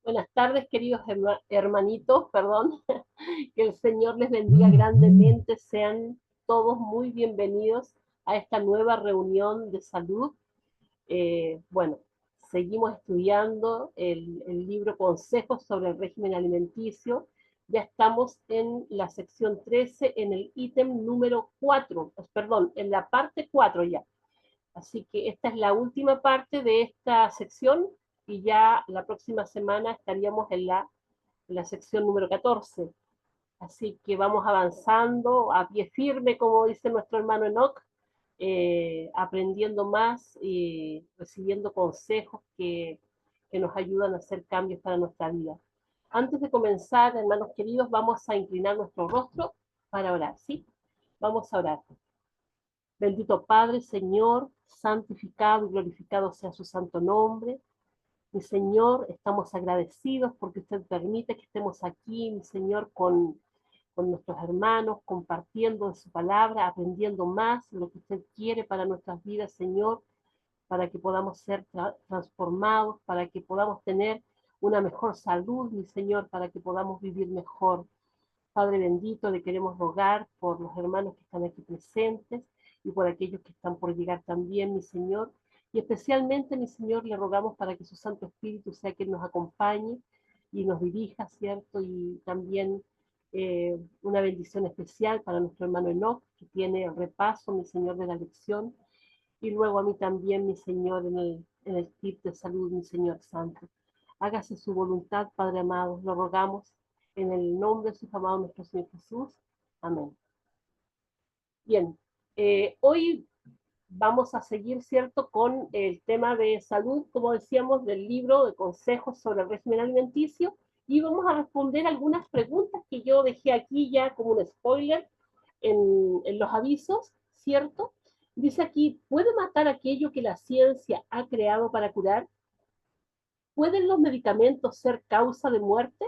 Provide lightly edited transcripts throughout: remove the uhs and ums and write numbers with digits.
Buenas tardes, queridos hermanitos, perdón. Que el Señor les bendiga grandemente. Sean todos muy bienvenidos a esta nueva reunión de salud. Bueno, seguimos estudiando el libro Consejos sobre el régimen alimenticio. Ya estamos en la sección 13, en el ítem número 4, perdón, en la parte 4 ya. Así que esta es la última parte de esta sección y ya la próxima semana estaríamos en la sección número 14. Así que vamos avanzando a pie firme, como dice nuestro hermano Enoch, aprendiendo más y recibiendo consejos que nos ayudan a hacer cambios para nuestra vida. Antes de comenzar, hermanos queridos, vamos a inclinar nuestro rostro para orar, ¿sí? Vamos a orar. Bendito Padre, Señor, santificado y glorificado sea su santo nombre. Mi Señor, estamos agradecidos porque usted permite que estemos aquí, mi Señor, con nuestros hermanos, compartiendo de su palabra, aprendiendo más lo que usted quiere para nuestras vidas, Señor, para que podamos ser transformados, para que podamos tener una mejor salud, mi Señor, para que podamos vivir mejor. Padre bendito, le queremos rogar por los hermanos que están aquí presentes y por aquellos que están por llegar también, mi Señor. Y especialmente, mi Señor, le rogamos para que su Santo Espíritu sea quien nos acompañe y nos dirija, ¿cierto? Y también una bendición especial para nuestro hermano Enoch, que tiene el repaso, mi Señor, de la lección. Y luego a mí también, mi Señor, en el tip de salud, mi Señor Santo. Hágase su voluntad, Padre amado, lo rogamos en el nombre de su amado nuestro Señor Jesús. Amén. Bien, hoy vamos a seguir, ¿cierto?, con el tema de salud, como decíamos, del libro de consejos sobre el régimen alimenticio, y vamos a responder algunas preguntas que yo dejé aquí ya como un spoiler en los avisos, ¿cierto? Dice aquí, ¿puede matar aquello que la ciencia ha creado para curar? ¿Pueden los medicamentos ser causa de muerte?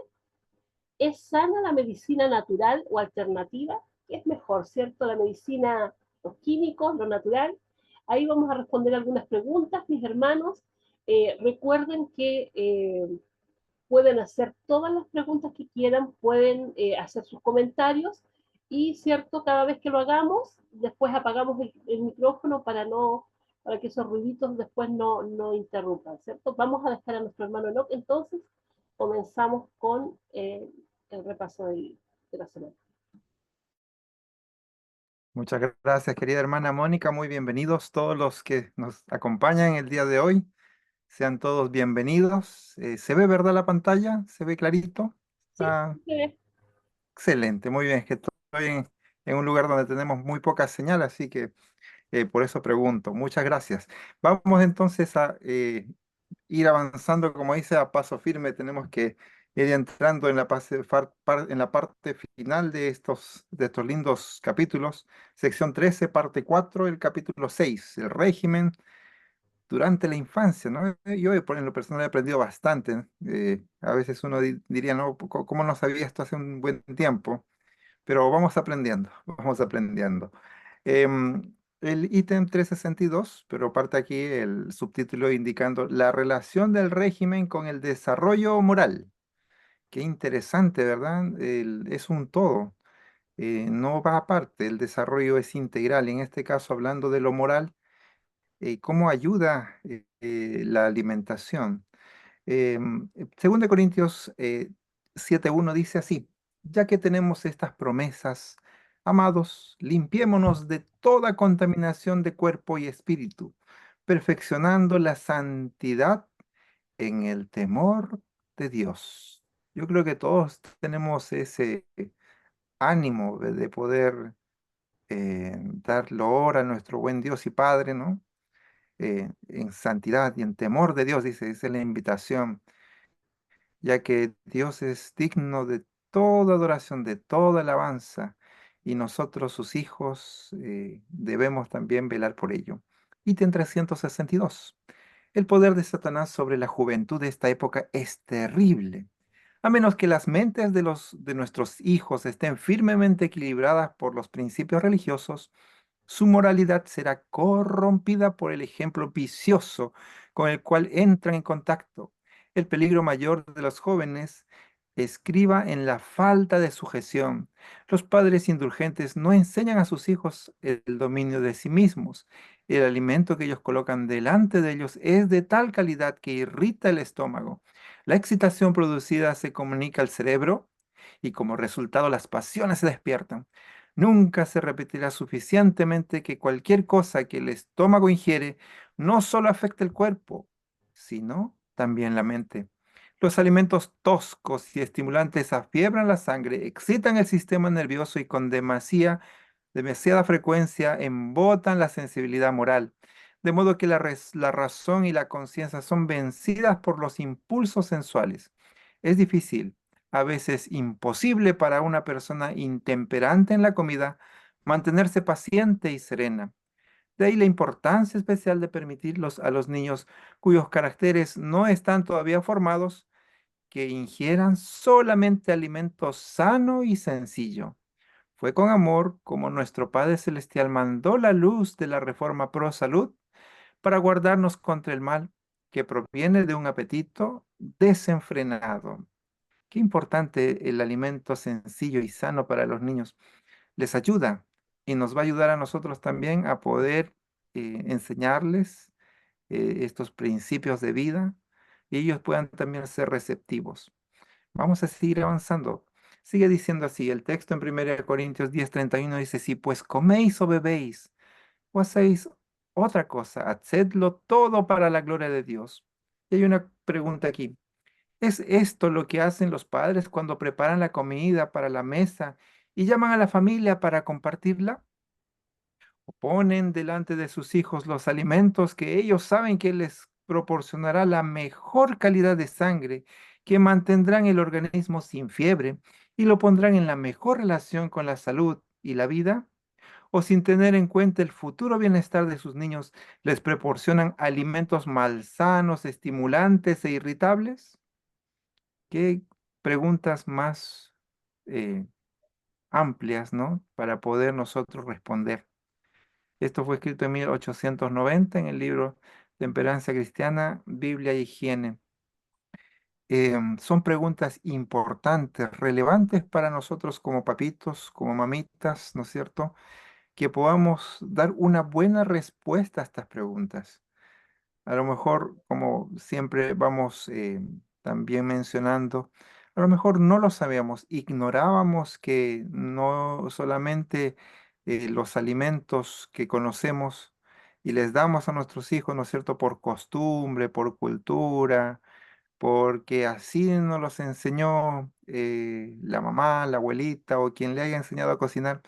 ¿Es sana la medicina natural o alternativa? ¿Qué es mejor, cierto? La medicina, los químicos, lo natural. Ahí vamos a responder algunas preguntas, mis hermanos. Recuerden que pueden hacer todas las preguntas que quieran, pueden hacer sus comentarios y, cierto, cada vez que lo hagamos, después apagamos el micrófono para que esos ruiditos después no interrumpan, ¿cierto? Vamos a dejar a nuestro hermano Enoch, entonces comenzamos con el repaso de la semana. Muchas gracias, querida hermana Mónica. Muy bienvenidos todos los que nos acompañan el día de hoy. Sean todos bienvenidos. ¿Se ve, verdad, la pantalla? ¿Se ve clarito? Sí, Está excelente, muy bien. Es que estoy en un lugar donde tenemos muy poca señal, así que por eso pregunto. Muchas gracias. Vamos entonces a ir avanzando, como dice, a paso firme. Tenemos que ir entrando en en la parte final de estos lindos capítulos. Sección 13, parte 4, el capítulo 6, el régimen durante la infancia, ¿no? Yo por en lo personal he aprendido bastante. A veces uno diría, no, ¿cómo no sabía esto hace un buen tiempo? Pero vamos aprendiendo, vamos aprendiendo. El ítem 362, pero parte aquí el subtítulo indicando la relación del régimen con el desarrollo moral. Qué interesante, ¿verdad? Es un todo, no va aparte, el desarrollo es integral. En este caso, hablando de lo moral, ¿cómo ayuda la alimentación? Según de Corintios 7:1 dice así, ya que tenemos estas promesas, amados, limpiémonos de toda contaminación de cuerpo y espíritu, perfeccionando la santidad en el temor de Dios. Yo creo que todos tenemos ese ánimo de poder dar loor a nuestro buen Dios y Padre, ¿no? En santidad y en temor de Dios, dice, esa es la invitación, ya que Dios es digno de toda adoración, de toda alabanza, y nosotros, sus hijos, debemos también velar por ello. Ítem 362. El poder de Satanás sobre la juventud de esta época es terrible. A menos que las mentes de nuestros hijos estén firmemente equilibradas por los principios religiosos, su moralidad será corrompida por el ejemplo vicioso con el cual entran en contacto. El peligro mayor de los jóvenes escriba en la falta de sujeción. Los padres indulgentes no enseñan a sus hijos el dominio de sí mismos. El alimento que ellos colocan delante de ellos es de tal calidad que irrita el estómago. La excitación producida se comunica al cerebro y como resultado las pasiones se despiertan. Nunca se repetirá suficientemente que cualquier cosa que el estómago ingiere no solo afecta el cuerpo, sino también la mente. Los alimentos toscos y estimulantes afiebran la sangre, excitan el sistema nervioso y con demasiada frecuencia embotan la sensibilidad moral, de modo que la razón y la conciencia son vencidas por los impulsos sensuales. Es difícil, a veces imposible para una persona intemperante en la comida, mantenerse paciente y serena. De ahí la importancia especial de permitirlos a los niños cuyos caracteres no están todavía formados que ingieran solamente alimento sano y sencillo. Fue con amor como nuestro Padre Celestial mandó la luz de la reforma pro salud para guardarnos contra el mal que proviene de un apetito desenfrenado. Qué importante el alimento sencillo y sano para los niños. Les ayuda y nos va a ayudar a nosotros también a poder enseñarles estos principios de vida y ellos puedan también ser receptivos. Vamos a seguir avanzando. Sigue diciendo así, el texto en 1 Corintios 10:31 dice, si pues coméis o bebéis o hacéis otra cosa, hacedlo todo para la gloria de Dios. Y hay una pregunta aquí. ¿Es esto lo que hacen los padres cuando preparan la comida para la mesa y llaman a la familia para compartirla? ¿O ponen delante de sus hijos los alimentos que ellos saben que les proporcionará la mejor calidad de sangre, que mantendrán el organismo sin fiebre y lo pondrán en la mejor relación con la salud y la vida? ¿O sin tener en cuenta el futuro bienestar de sus niños, les proporcionan alimentos malsanos, estimulantes e irritables? ¿Qué preguntas más eh, amplias, ¿no? Para poder nosotros responder. Esto fue escrito en 1890 en el libro Temperancia Cristiana, Biblia y Higiene. Son preguntas importantes, relevantes para nosotros como papitos, como mamitas, ¿no es cierto? Que podamos dar una buena respuesta a estas preguntas. A lo mejor, como siempre vamos también mencionando, a lo mejor no lo sabíamos, ignorábamos que no solamente los alimentos que conocemos y les damos a nuestros hijos, ¿no es cierto?, por costumbre, por cultura, porque así nos los enseñó la mamá, la abuelita o quien le haya enseñado a cocinar,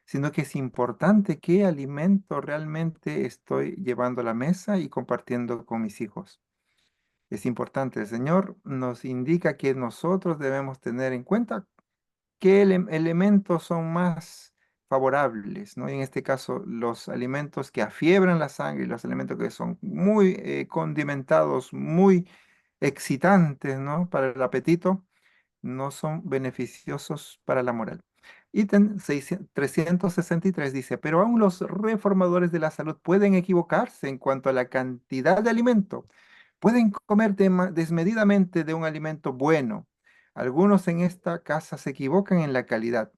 sino que es importante qué alimento realmente estoy llevando a la mesa y compartiendo con mis hijos. Es importante, el Señor nos indica que nosotros debemos tener en cuenta qué elementos son más favorables, ¿no? Y en este caso, los alimentos que afiebran la sangre y los alimentos que son muy condimentados, muy excitantes, ¿no? Para el apetito no son beneficiosos para la moral. Ítem 363 dice, pero aún los reformadores de la salud pueden equivocarse en cuanto a la cantidad de alimento. Pueden comer desmedidamente de un alimento bueno. Algunos en esta casa se equivocan en la calidad.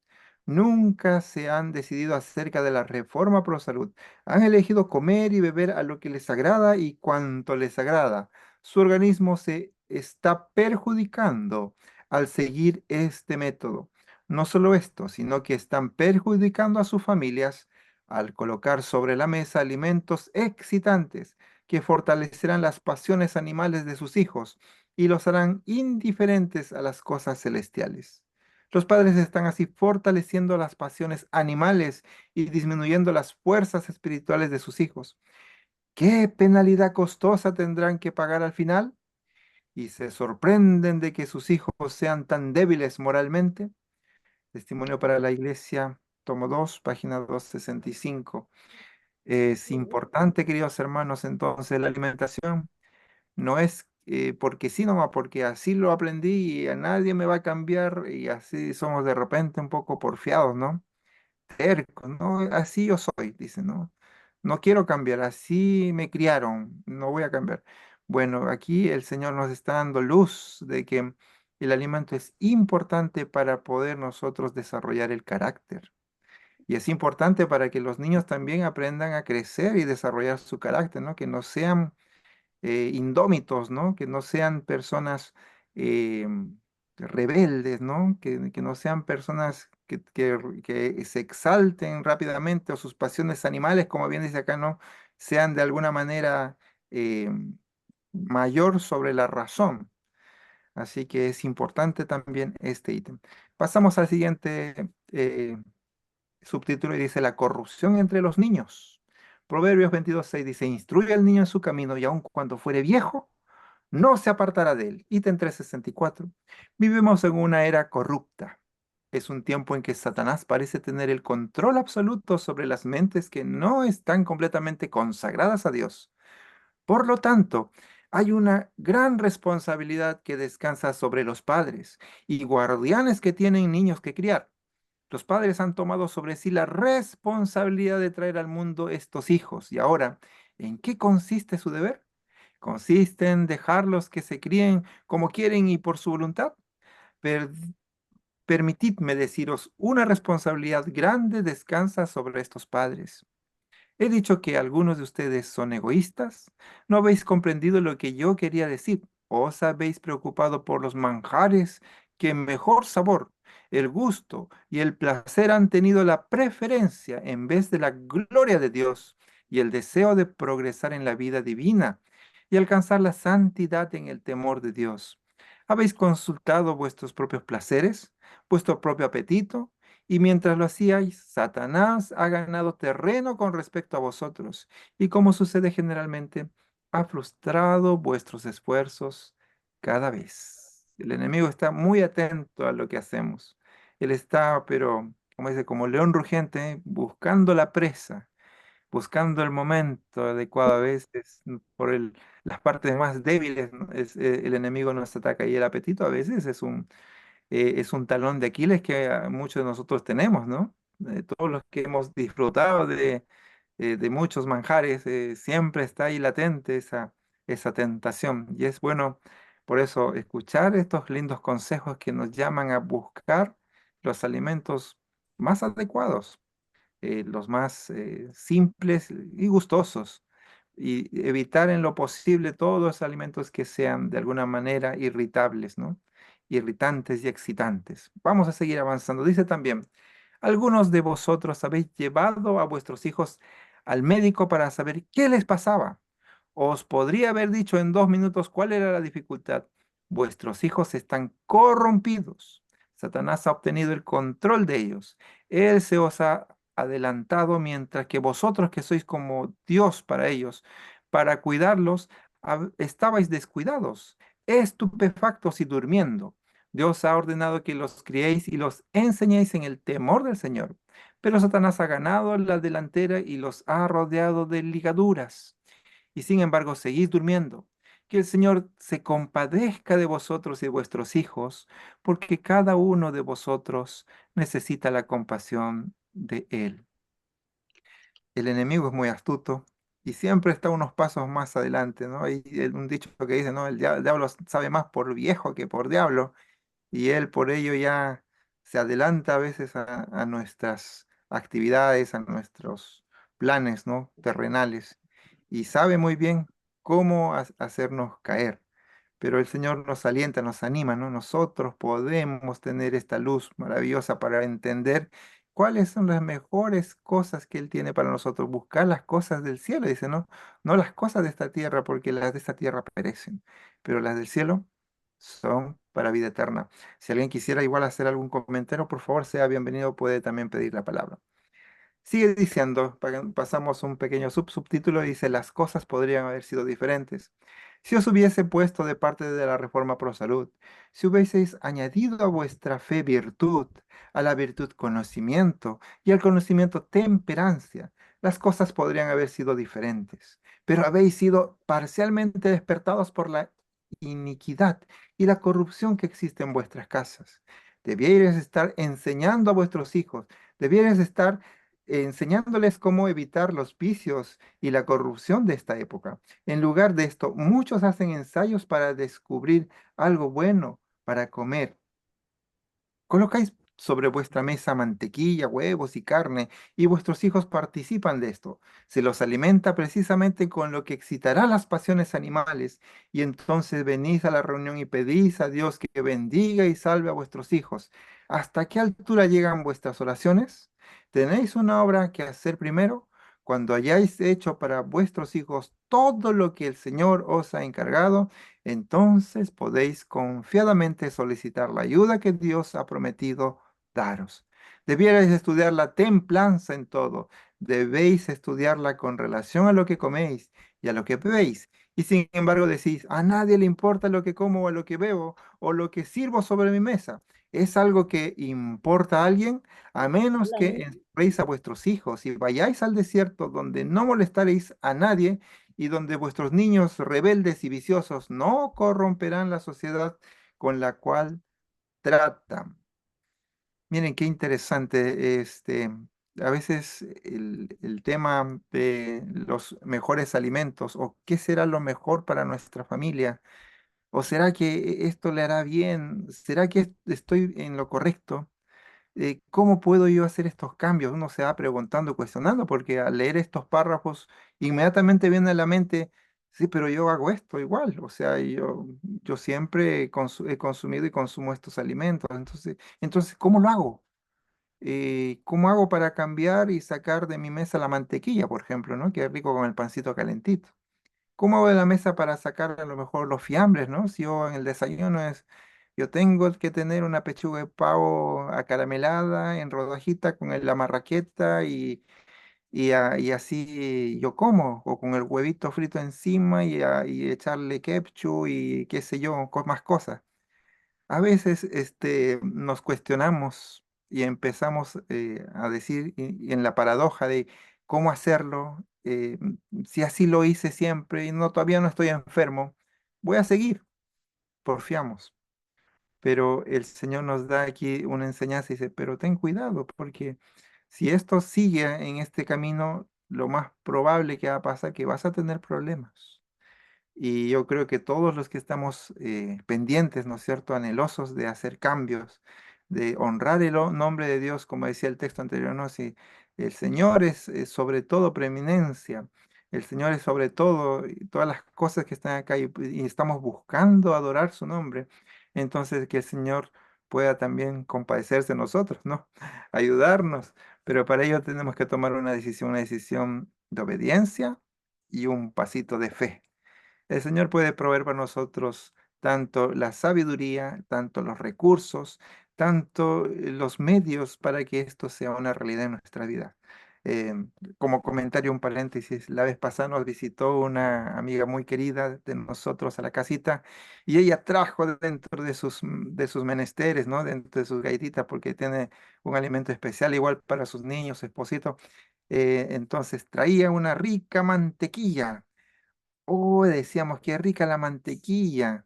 Nunca se han decidido acerca de la reforma pro salud. Han elegido comer y beber a lo que les agrada y cuanto les agrada. Su organismo se está perjudicando al seguir este método. No solo esto, sino que están perjudicando a sus familias al colocar sobre la mesa alimentos excitantes que fortalecerán las pasiones animales de sus hijos y los harán indiferentes a las cosas celestiales. Los padres están así fortaleciendo las pasiones animales y disminuyendo las fuerzas espirituales de sus hijos. ¿Qué penalidad costosa tendrán que pagar al final? Y se sorprenden de que sus hijos sean tan débiles moralmente. Testimonio para la Iglesia, tomo 2, página 265. Es Mm. importante, queridos hermanos, entonces la alimentación no es porque sí nomás, porque así lo aprendí y a nadie me va a cambiar y así somos de repente un poco porfiados, ¿no? Tercos, ¿no? Así yo soy, dice, ¿no? No quiero cambiar, así me criaron, no voy a cambiar. Bueno, aquí el Señor nos está dando luz de que el alimento es importante para poder nosotros desarrollar el carácter. Y es importante para que los niños también aprendan a crecer y desarrollar su carácter, ¿no? Que no sean indómitos, ¿no? Que no sean personas eh, rebeldes, ¿no? Que no sean personas que se exalten rápidamente o sus pasiones animales, como bien dice acá, ¿no? Sean de alguna manera eh, mayor sobre la razón. Así que es importante también este ítem. Pasamos al siguiente subtítulo y dice la corrupción entre los niños. Proverbios 22:6 dice, instruye al niño en su camino y aun cuando fuere viejo, no se apartará de él. Ítem 364. Vivimos en una era corrupta. Es un tiempo en que Satanás parece tener el control absoluto sobre las mentes que no están completamente consagradas a Dios. Por lo tanto, hay una gran responsabilidad que descansa sobre los padres y guardianes que tienen niños que criar. Los padres han tomado sobre sí la responsabilidad de traer al mundo estos hijos. Y ahora, ¿en qué consiste su deber? ¿Consiste en dejarlos que se críen como quieren y por su voluntad? Per- Permitidme deciros, una responsabilidad grande descansa sobre estos padres. He dicho que algunos de ustedes son egoístas. No habéis comprendido lo que yo quería decir. Os habéis preocupado por los manjares que mejor sabor, el gusto y el placer han tenido la preferencia en vez de la gloria de Dios y el deseo de progresar en la vida divina y alcanzar la santidad en el temor de Dios. ¿Habéis consultado vuestros propios placeres, vuestro propio apetito? Y mientras lo hacíais, Satanás ha ganado terreno con respecto a vosotros, y como sucede generalmente, ha frustrado vuestros esfuerzos cada vez. El enemigo está muy atento a lo que hacemos. Él está, pero, como dice, como león rugiente, buscando la presa, buscando el momento adecuado a veces por las partes más débiles, ¿no? El enemigo nos ataca y el apetito a veces es un talón de Aquiles que muchos de nosotros tenemos, ¿no? Todos los que hemos disfrutado de muchos manjares, siempre está ahí latente esa tentación. Y es bueno, por eso, escuchar estos lindos consejos que nos llaman a buscar los alimentos más adecuados, los más simples y gustosos, y evitar en lo posible todos los alimentos que sean de alguna manera irritables, ¿no? Irritantes y excitantes. Vamos a seguir avanzando. Dice también, algunos de vosotros habéis llevado a vuestros hijos al médico para saber qué les pasaba. Os podría haber dicho en 2 minutos cuál era la dificultad. Vuestros hijos están corrompidos. Satanás ha obtenido el control de ellos. Él se os ha adelantado mientras que vosotros que sois como Dios para ellos, para cuidarlos, estabais descuidados, estupefactos y durmiendo. Dios ha ordenado que los criéis y los enseñéis en el temor del Señor. Pero Satanás ha ganado la delantera y los ha rodeado de ligaduras y sin embargo seguís durmiendo. Que el Señor se compadezca de vosotros y de vuestros hijos, porque cada uno de vosotros necesita la compasión de Él. El enemigo es muy astuto y siempre está unos pasos más adelante, ¿no? Hay un dicho que dice, ¿no? El diablo sabe más por viejo que por diablo y él por ello ya se adelanta a veces a nuestras actividades, a nuestros planes, ¿no? Terrenales, y sabe muy bien cómo hacernos caer. Pero el Señor nos alienta, nos anima, ¿no? Nosotros podemos tener esta luz maravillosa para entender cuáles son las mejores cosas que Él tiene para nosotros, buscar las cosas del cielo, dice, ¿no? No las cosas de esta tierra, porque las de esta tierra perecen, pero las del cielo son para vida eterna. Si alguien quisiera igual hacer algún comentario, por favor, sea bienvenido, puede también pedir la palabra. Sigue diciendo, pasamos un pequeño subtítulo, dice, las cosas podrían haber sido diferentes. Si os hubiese puesto de parte de la reforma pro salud, si hubieseis añadido a vuestra fe virtud, a la virtud conocimiento y al conocimiento temperancia, las cosas podrían haber sido diferentes. Pero habéis sido parcialmente despertados por la iniquidad y la corrupción que existe en vuestras casas. Debierais estar enseñando a vuestros hijos, debierais estar enseñándoles cómo evitar los vicios y la corrupción de esta época. En lugar de esto, muchos hacen ensayos para descubrir algo bueno para comer. Colocáis sobre vuestra mesa mantequilla, huevos y carne, y vuestros hijos participan de esto. Se los alimenta precisamente con lo que excitará las pasiones animales, y entonces venís a la reunión y pedís a Dios que bendiga y salve a vuestros hijos. ¿Hasta qué altura llegan vuestras oraciones? ¿Tenéis una obra que hacer primero? Cuando hayáis hecho para vuestros hijos todo lo que el Señor os ha encargado, entonces podéis confiadamente solicitar la ayuda que Dios ha prometido daros. Debierais estudiar la templanza en todo. Debéis estudiarla con relación a lo que coméis y a lo que bebéis. Y sin embargo decís, a nadie le importa lo que como o lo que bebo o lo que sirvo sobre mi mesa. ¿Es algo que importa a alguien? A menos que enseñéis a vuestros hijos y vayáis al desierto donde no molestaréis a nadie y donde vuestros niños rebeldes y viciosos no corromperán la sociedad con la cual tratan. Miren qué interesante, a veces el tema de los mejores alimentos o qué será lo mejor para nuestra familia o será que esto le hará bien, será que estoy en lo correcto. ¿Cómo puedo yo hacer estos cambios? Uno se va preguntando, cuestionando, porque al leer estos párrafos inmediatamente viene a la mente, sí, pero yo hago esto igual, o sea, yo siempre he consumido y consumo estos alimentos, entonces, ¿cómo lo hago? ¿Cómo hago para cambiar y sacar de mi mesa la mantequilla, por ejemplo, ¿no? Que es rico con el pancito calentito. ¿Cómo hago de la mesa para sacar a lo mejor los fiambres, ¿no? Si yo en el desayuno yo tengo que tener una pechuga de pavo acaramelada en rodajita con la marraqueta y así yo como, o con el huevito frito encima y echarle ketchup y qué sé yo, con más cosas. A veces nos cuestionamos y empezamos a decir y en la paradoja de cómo hacerlo, si así lo hice siempre y no, todavía no estoy enfermo, voy a seguir, porfiamos. Pero el Señor nos da aquí una enseñanza y dice, pero ten cuidado porque si esto sigue en este camino, lo más probable que va a pasar es que vas a tener problemas. Y yo creo que todos los que estamos pendientes, ¿no es cierto?, anhelosos de hacer cambios, de honrar el nombre de Dios, como decía el texto anterior, ¿no? Si el Señor es sobre todo preeminencia, el Señor es sobre todo y todas las cosas que están acá y estamos buscando adorar su nombre, entonces que el Señor pueda también compadecerse de nosotros, ¿no? Ayudarnos, pero para ello tenemos que tomar una decisión de obediencia y un pasito de fe. El Señor puede proveer para nosotros tanto la sabiduría, tanto los recursos, tanto los medios para que esto sea una realidad en nuestra vida. Como comentario, un paréntesis, la vez pasada nos visitó una amiga muy querida de nosotros a la casita y ella trajo dentro de sus menesteres, ¿no? Dentro de sus galletitas, porque tiene un alimento especial igual para sus niños, su esposito. Entonces traía una rica mantequilla. Oh, decíamos, qué rica la mantequilla.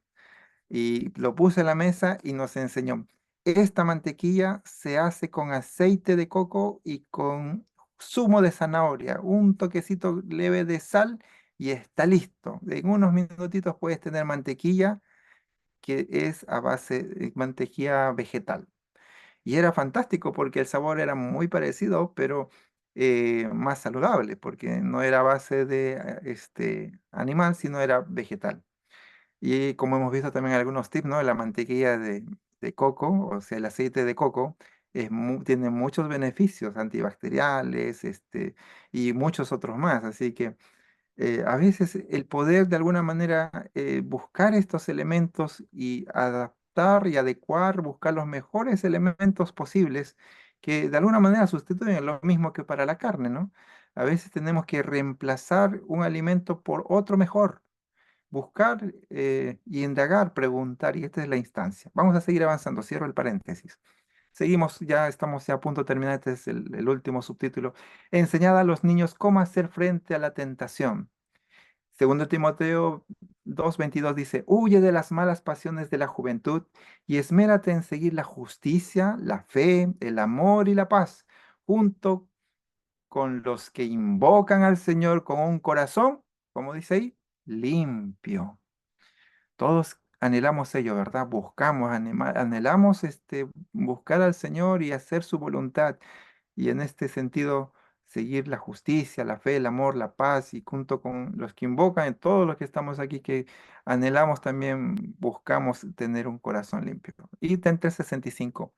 Y lo puse en la mesa y nos enseñó. Esta mantequilla se hace con aceite de coco y con zumo de zanahoria, un toquecito leve de sal y está listo. En unos minutitos puedes tener mantequilla que es a base de mantequilla vegetal. Y era fantástico porque el sabor era muy parecido, pero más saludable, porque no era a base de animal, sino era vegetal. Y como hemos visto también algunos tips, ¿no? La mantequilla de coco, o sea, el aceite de coco, tiene muchos beneficios antibacteriales, y muchos otros más. Así que a veces el poder de alguna manera buscar estos elementos y adaptar y adecuar, buscar los mejores elementos posibles que de alguna manera sustituyen lo mismo que para la carne, ¿no? A veces tenemos que reemplazar un alimento por otro mejor, buscar y indagar, preguntar, y esta es la instancia. Vamos a seguir avanzando, cierro el paréntesis. Seguimos, ya estamos ya a punto de terminar, este es el último subtítulo. Enseñad a los niños cómo hacer frente a la tentación. Segundo Timoteo 2:22 dice, huye de las malas pasiones de la juventud y esmérate en seguir la justicia, la fe, el amor y la paz, junto con los que invocan al Señor con un corazón, como dice ahí, limpio. Todos anhelamos ello, ¿verdad? Buscamos, anhelamos buscar al Señor y hacer su voluntad. Y en este sentido, seguir la justicia, la fe, el amor, la paz, y junto con los que invocan, todos los que estamos aquí, que anhelamos también, buscamos tener un corazón limpio. Y 65.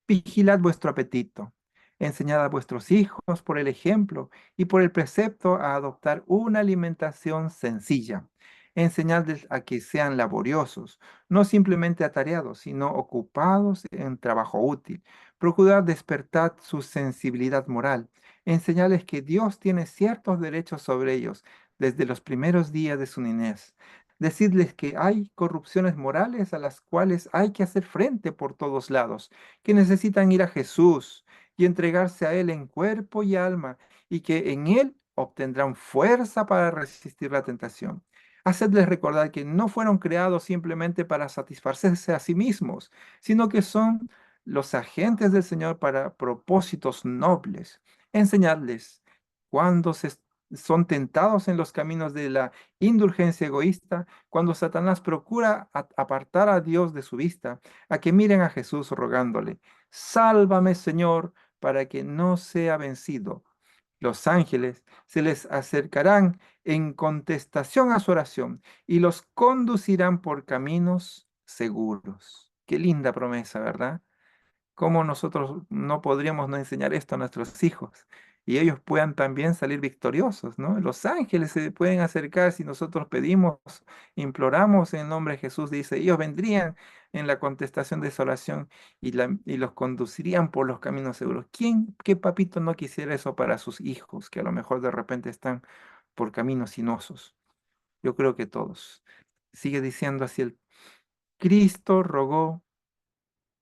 Vigilad vuestro apetito. Enseñad a vuestros hijos por el ejemplo y por el precepto a adoptar una alimentación sencilla. Enseñadles a que sean laboriosos, no simplemente atareados, sino ocupados en trabajo útil. Procurad despertar su sensibilidad moral. Enseñadles que Dios tiene ciertos derechos sobre ellos desde los primeros días de su niñez. Decidles que hay corrupciones morales a las cuales hay que hacer frente por todos lados, que necesitan ir a Jesús y entregarse a Él en cuerpo y alma, y que en Él obtendrán fuerza para resistir la tentación. Hacedles recordar que no fueron creados simplemente para satisfacerse a sí mismos, sino que son los agentes del Señor para propósitos nobles. Enseñadles cuando son tentados en los caminos de la indulgencia egoísta, cuando Satanás procura apartar a Dios de su vista, a que miren a Jesús rogándole, sálvame, Señor, para que no sea vencido. Los ángeles se les acercarán en contestación a su oración y los conducirán por caminos seguros. Qué linda promesa, ¿verdad? ¿Cómo nosotros no podríamos no enseñar esto a nuestros hijos? Y ellos puedan también salir victoriosos, ¿no? Los ángeles se pueden acercar si nosotros pedimos, imploramos en el nombre de Jesús, dice, ellos vendrían en la contestación de esa oración y los conducirían por los caminos seguros. ¿Quién, qué papito no quisiera eso para sus hijos, que a lo mejor de repente están por caminos sinuosos? Yo creo que todos. Sigue diciendo así el Cristo rogó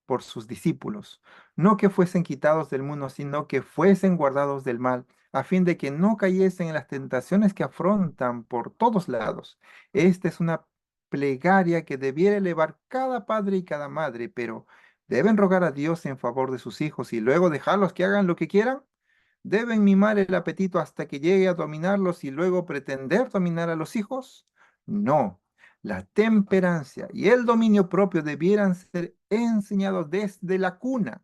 por sus discípulos, no que fuesen quitados del mundo, sino que fuesen guardados del mal, a fin de que no cayesen en las tentaciones que afrontan por todos lados. Esta es una plegaria que debiera elevar cada padre y cada madre, pero deben rogar a Dios en favor de sus hijos y luego dejarlos que hagan lo que quieran. ¿Deben mimar el apetito hasta que llegue a dominarlos y luego pretender dominar a los hijos? No. La temperancia y el dominio propio debieran ser enseñados desde la cuna.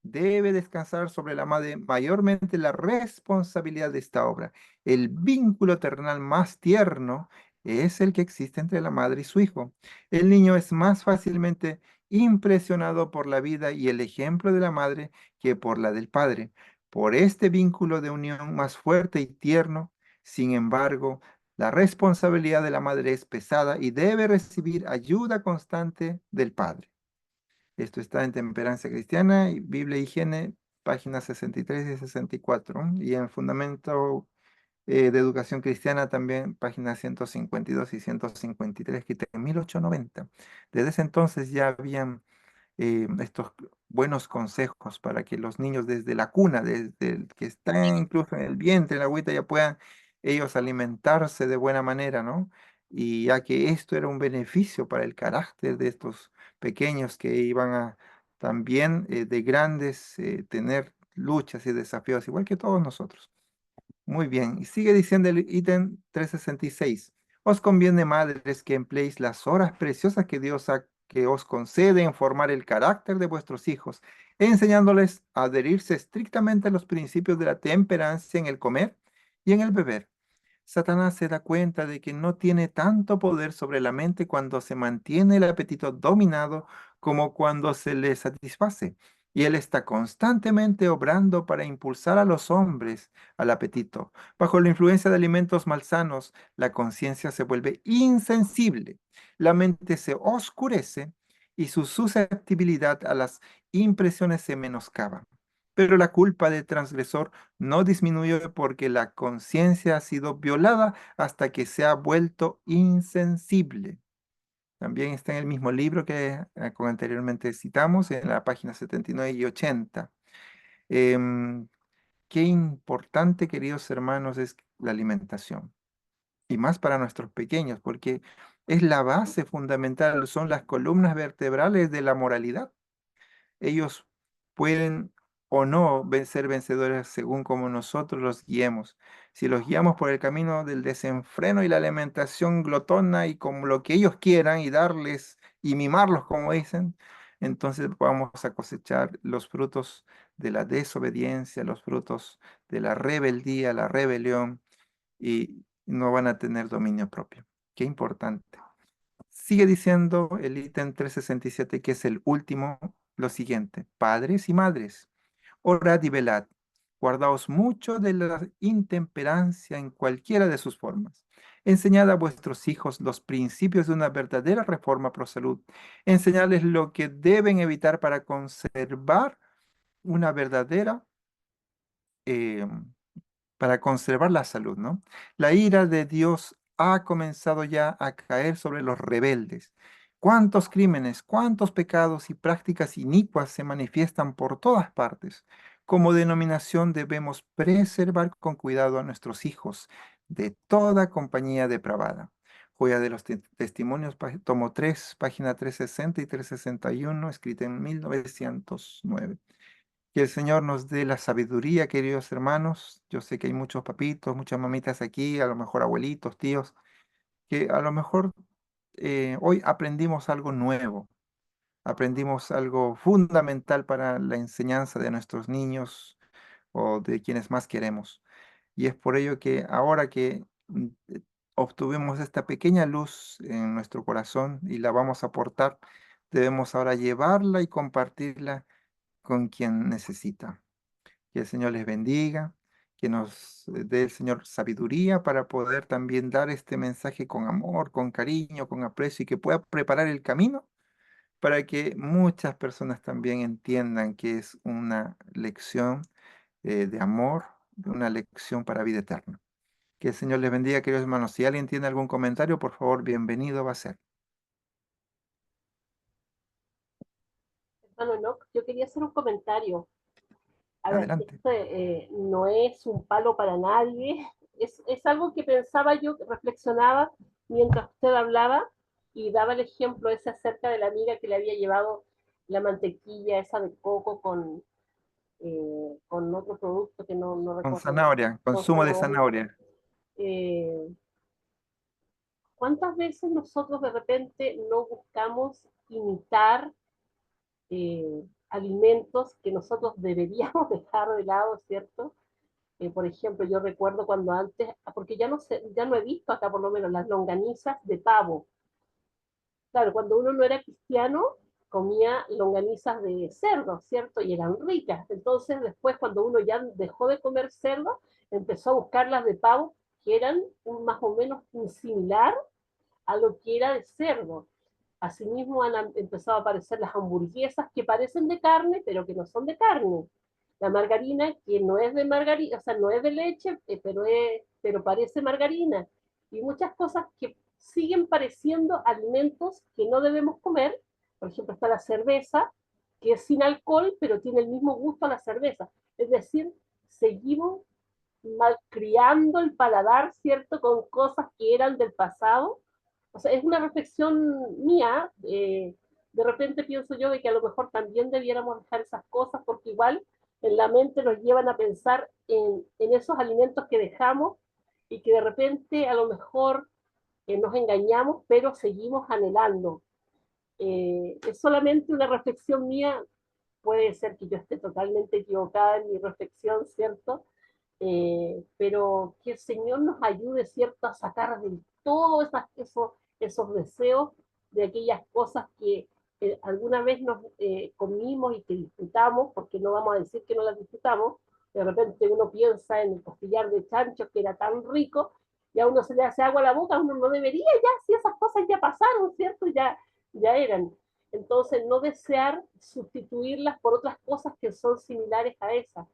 Debe descansar sobre la madre mayormente la responsabilidad de esta obra. El vínculo terrenal más tierno es el que existe entre la madre y su hijo. El niño es más fácilmente impresionado por la vida y el ejemplo de la madre que por la del padre. Por este vínculo de unión más fuerte y tierno, sin embargo, la responsabilidad de la madre es pesada y debe recibir ayuda constante del padre. Esto está en Temperancia Cristiana y Biblia e Higiene, páginas 63 y 64. Y en Fundamento de Educación Cristiana también, páginas 152 y 153, que está en 1890. Desde ese entonces ya habían estos buenos consejos para que los niños desde la cuna, desde el que están incluso en el vientre, en la agüita, ya puedan ellos alimentarse de buena manera, ¿no? Y ya que esto era un beneficio para el carácter de estos pequeños que iban a también de grandes tener luchas y desafíos, igual que todos nosotros. Muy bien, y sigue diciendo el ítem 366. Os conviene, madres, que empleéis las horas preciosas que os concede en formar el carácter de vuestros hijos, enseñándoles a adherirse estrictamente a los principios de la temperancia en el comer y en el beber. Satanás se da cuenta de que no tiene tanto poder sobre la mente cuando se mantiene el apetito dominado como cuando se le satisface. Y él está constantemente obrando para impulsar a los hombres al apetito. Bajo la influencia de alimentos malsanos, la conciencia se vuelve insensible, la mente se oscurece y su susceptibilidad a las impresiones se menoscaba. Pero la culpa del transgresor no disminuye porque la conciencia ha sido violada hasta que se ha vuelto insensible. También está en el mismo libro que como anteriormente citamos, en la página 79 y 80. Em, Qué importante, queridos hermanos, es la alimentación. Y más para nuestros pequeños, porque es la base fundamental, son las columnas vertebrales de la moralidad. Ellos pueden o no ser vencedores según como nosotros los guiemos. Si los guiamos por el camino del desenfreno y la alimentación glotona y como lo que ellos quieran y darles y mimarlos como dicen, entonces vamos a cosechar los frutos de la desobediencia, los frutos de la rebeldía, la rebelión y no van a tener dominio propio. Qué importante. Sigue diciendo el ítem 367, que es el último, lo siguiente: padres y madres, orad y velad, guardaos mucho de la intemperancia en cualquiera de sus formas. Enseñad a vuestros hijos los principios de una verdadera reforma pro salud. Enseñadles lo que deben evitar para conservar una verdadera eh, para conservar la salud, ¿no? La ira de Dios ha comenzado ya a caer sobre los rebeldes. ¿Cuántos crímenes, cuántos pecados y prácticas inicuas se manifiestan por todas partes? Como denominación debemos preservar con cuidado a nuestros hijos de toda compañía depravada. Joya de los Testimonios, tomo 3, página 360 y 361, escrita en 1909. Que el Señor nos dé la sabiduría, queridos hermanos. Yo sé que hay muchos papitos, muchas mamitas aquí, a lo mejor abuelitos, tíos, que a lo mejor hoy aprendimos algo nuevo, aprendimos algo fundamental para la enseñanza de nuestros niños o de quienes más queremos. Y es por ello que ahora que obtuvimos esta pequeña luz en nuestro corazón y la vamos a aportar, debemos ahora llevarla y compartirla con quien necesita. Que el Señor les bendiga, que nos dé el Señor sabiduría para poder también dar este mensaje con amor, con cariño, con aprecio y que pueda preparar el camino para que muchas personas también entiendan que es una lección de amor, una lección para vida eterna. Que el Señor les bendiga, queridos hermanos. Si alguien tiene algún comentario, por favor, bienvenido va a ser. Hermano Enoch, yo quería hacer un comentario. A ver, Adelante. esto no es un palo para nadie, es algo que pensaba yo, que reflexionaba mientras usted hablaba y daba el ejemplo ese acerca de la amiga que le había llevado la mantequilla esa de coco con otro producto que no Con recuerdo, zanahoria, con consumo de zanahoria. zanahoria. Eh, ¿Cuántas veces nosotros de repente no buscamos imitar alimentos que nosotros deberíamos dejar de lado, ¿cierto? Por ejemplo, yo recuerdo cuando antes, porque ya no sé, ya no he visto acá por lo menos las longanizas de pavo. Claro, cuando uno no era cristiano, comía longanizas de cerdo, ¿cierto? Y eran ricas. Entonces, después, cuando uno ya dejó de comer cerdo, empezó a buscar las de pavo, que eran más o menos similar a lo que era de cerdo. Asimismo han empezado a aparecer las hamburguesas que parecen de carne, pero que no son de carne. La margarina, que no es de margarina, o sea, no es de leche, pero parece margarina. Y muchas cosas que siguen pareciendo alimentos que no debemos comer. Por ejemplo, está la cerveza, que es sin alcohol, pero tiene el mismo gusto a la cerveza. Es decir, seguimos malcriando el paladar, ¿cierto? Con cosas que eran del pasado. O sea, es una reflexión mía. De repente pienso yo de que a lo mejor también debiéramos dejar esas cosas porque igual en la mente nos llevan a pensar en esos alimentos que dejamos y que de repente a lo mejor nos engañamos, pero seguimos anhelando. Es solamente una reflexión mía, puede ser que yo esté totalmente equivocada en mi reflexión, ¿cierto? Pero que el Señor nos ayude, ¿cierto?, a sacar de todos esos deseos de aquellas cosas que alguna vez nos comimos y que disfrutamos, porque no vamos a decir que no las disfrutamos. De repente uno piensa en el costillar de chancho que era tan rico y a uno se le hace agua a la boca, uno no debería ya, si esas cosas ya pasaron, ¿cierto? Ya eran. Entonces, no desear sustituirlas por otras cosas que son similares a esas.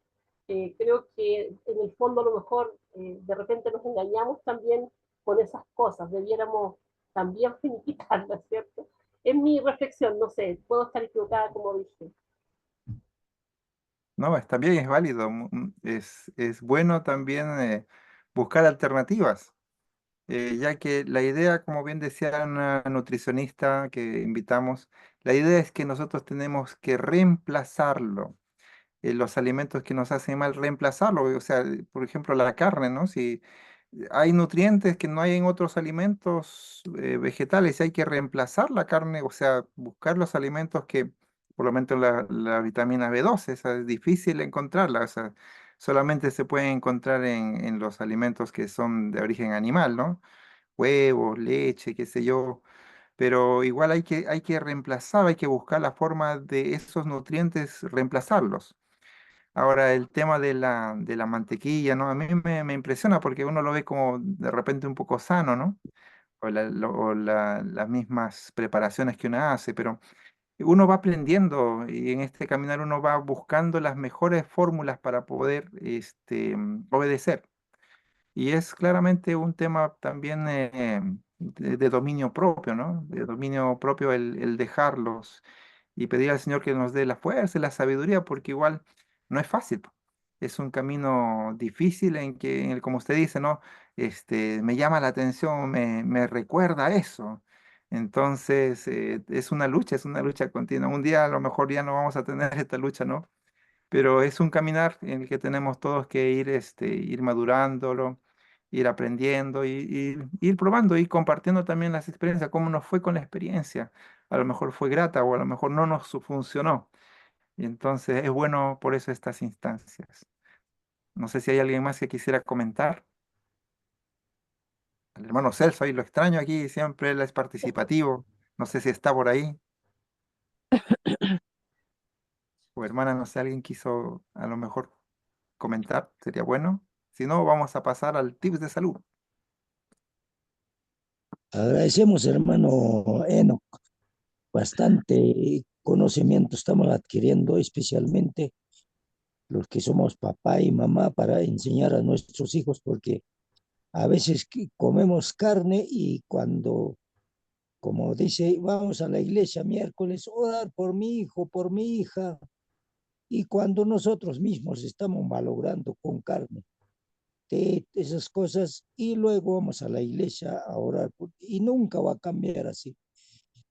Creo que en el fondo a lo mejor de repente nos engañamos también con esas cosas, debiéramos también finiquitarlas, ¿cierto? Es mi reflexión, no sé, puedo estar equivocada como dije. No, está bien, es válido. Es bueno también buscar alternativas, ya que la idea, como bien decía una nutricionista que invitamos, la idea es que nosotros tenemos que reemplazarlo. los alimentos que nos hacen mal, reemplazarlo. O sea, por ejemplo, la carne, ¿no? Si hay nutrientes que no hay en otros alimentos vegetales y hay que reemplazar la carne, o sea, buscar los alimentos que, por lo menos la vitamina B12, esa es difícil encontrarla, o sea, solamente se puede encontrar en los alimentos que son de origen animal, ¿no? Huevos, leche, qué sé yo, pero igual hay que reemplazar, hay que buscar la forma de esos nutrientes reemplazarlos. Ahora, el tema de la mantequilla, ¿no? A mí me impresiona porque uno lo ve como de repente un poco sano, ¿no? Las mismas preparaciones que uno hace, pero uno va aprendiendo y en este caminar uno va buscando las mejores fórmulas para poder obedecer. Y es claramente un tema también de dominio propio, ¿no? De dominio propio el dejarlos y pedir al Señor que nos dé la fuerza y la sabiduría, porque igual no es fácil, po. Es un camino difícil en el, como usted dice, ¿no? Me llama la atención, me recuerda a eso. Entonces, es una lucha continua. Un día a lo mejor ya no vamos a tener esta lucha, ¿no? Pero es un caminar en el que tenemos todos que ir, ir madurándolo, ir aprendiendo y ir probando, ir compartiendo también las experiencias, cómo nos fue con la experiencia. A lo mejor fue grata o a lo mejor no nos funcionó. Y entonces es bueno por eso estas instancias. No sé si hay alguien más que quisiera comentar. El hermano Celso, ahí lo extraño aquí, siempre él es participativo. No sé si está por ahí. O hermana, no sé, alguien quiso a lo mejor comentar, sería bueno. Si no, vamos a pasar al tips de salud. Agradecemos, hermano Enoch, bastante conocimiento estamos adquiriendo, especialmente los que somos papá y mamá, para enseñar a nuestros hijos, porque a veces comemos carne y cuando, como dice, vamos a la iglesia miércoles, orar por mi hijo, por mi hija, y cuando nosotros mismos estamos malogrando con carne de esas cosas y luego vamos a la iglesia a orar y nunca va a cambiar así.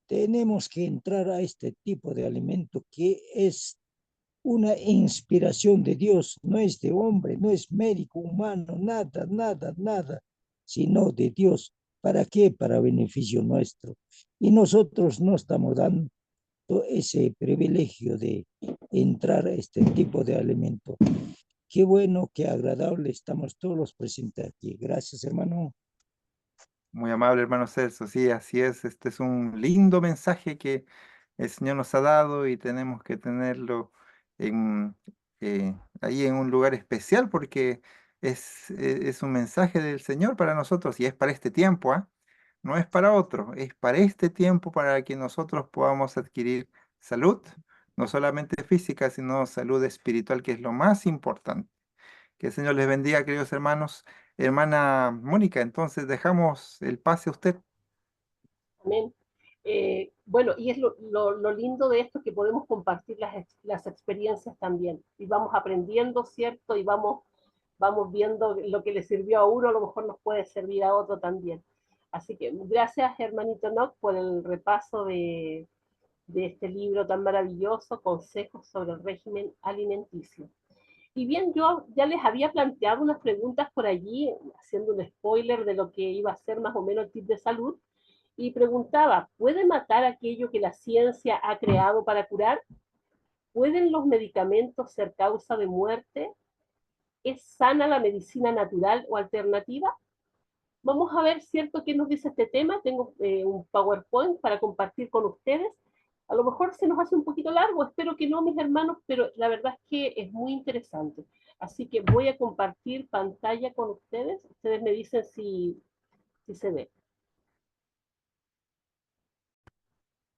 Tenemos que entrar a este tipo de alimento que es una inspiración de Dios, no es de hombre, no es médico humano, nada, nada, nada, sino de Dios. ¿Para qué? Para beneficio nuestro. Y nosotros no estamos dando ese privilegio de entrar a este tipo de alimento. Qué bueno, qué agradable estamos todos los presentes aquí. Gracias, hermano. Muy amable, hermano Celso. Sí, así es. Este es un lindo mensaje que el Señor nos ha dado y tenemos que tenerlo en, ahí en un lugar especial porque es un mensaje del Señor para nosotros y es para este tiempo, ¿ah? No es para otro, es para este tiempo para que nosotros podamos adquirir salud, no solamente física, sino salud espiritual, que es lo más importante. Que el Señor les bendiga, queridos hermanos. Hermana Mónica, entonces dejamos el pase a usted. Amén. Bueno, y es lo lindo de esto que podemos compartir las experiencias también. Y vamos aprendiendo, ¿cierto? Y vamos viendo lo que le sirvió a uno, a lo mejor nos puede servir a otro también. Así que gracias, hermanito Nock, por el repaso de este libro tan maravilloso, Consejos sobre el régimen alimenticio. Y bien, yo ya les había planteado unas preguntas por allí, haciendo un spoiler de lo que iba a ser más o menos el tip de salud, y preguntaba, ¿puede matar aquello que la ciencia ha creado para curar? ¿Pueden los medicamentos ser causa de muerte? ¿Es sana la medicina natural o alternativa? Vamos a ver, ¿cierto?, qué nos dice este tema. Tengo un PowerPoint para compartir con ustedes. A lo mejor se nos hace un poquito largo, espero que no, mis hermanos, pero la verdad es que es muy interesante. Así que voy a compartir pantalla con ustedes. Ustedes me dicen si se ve.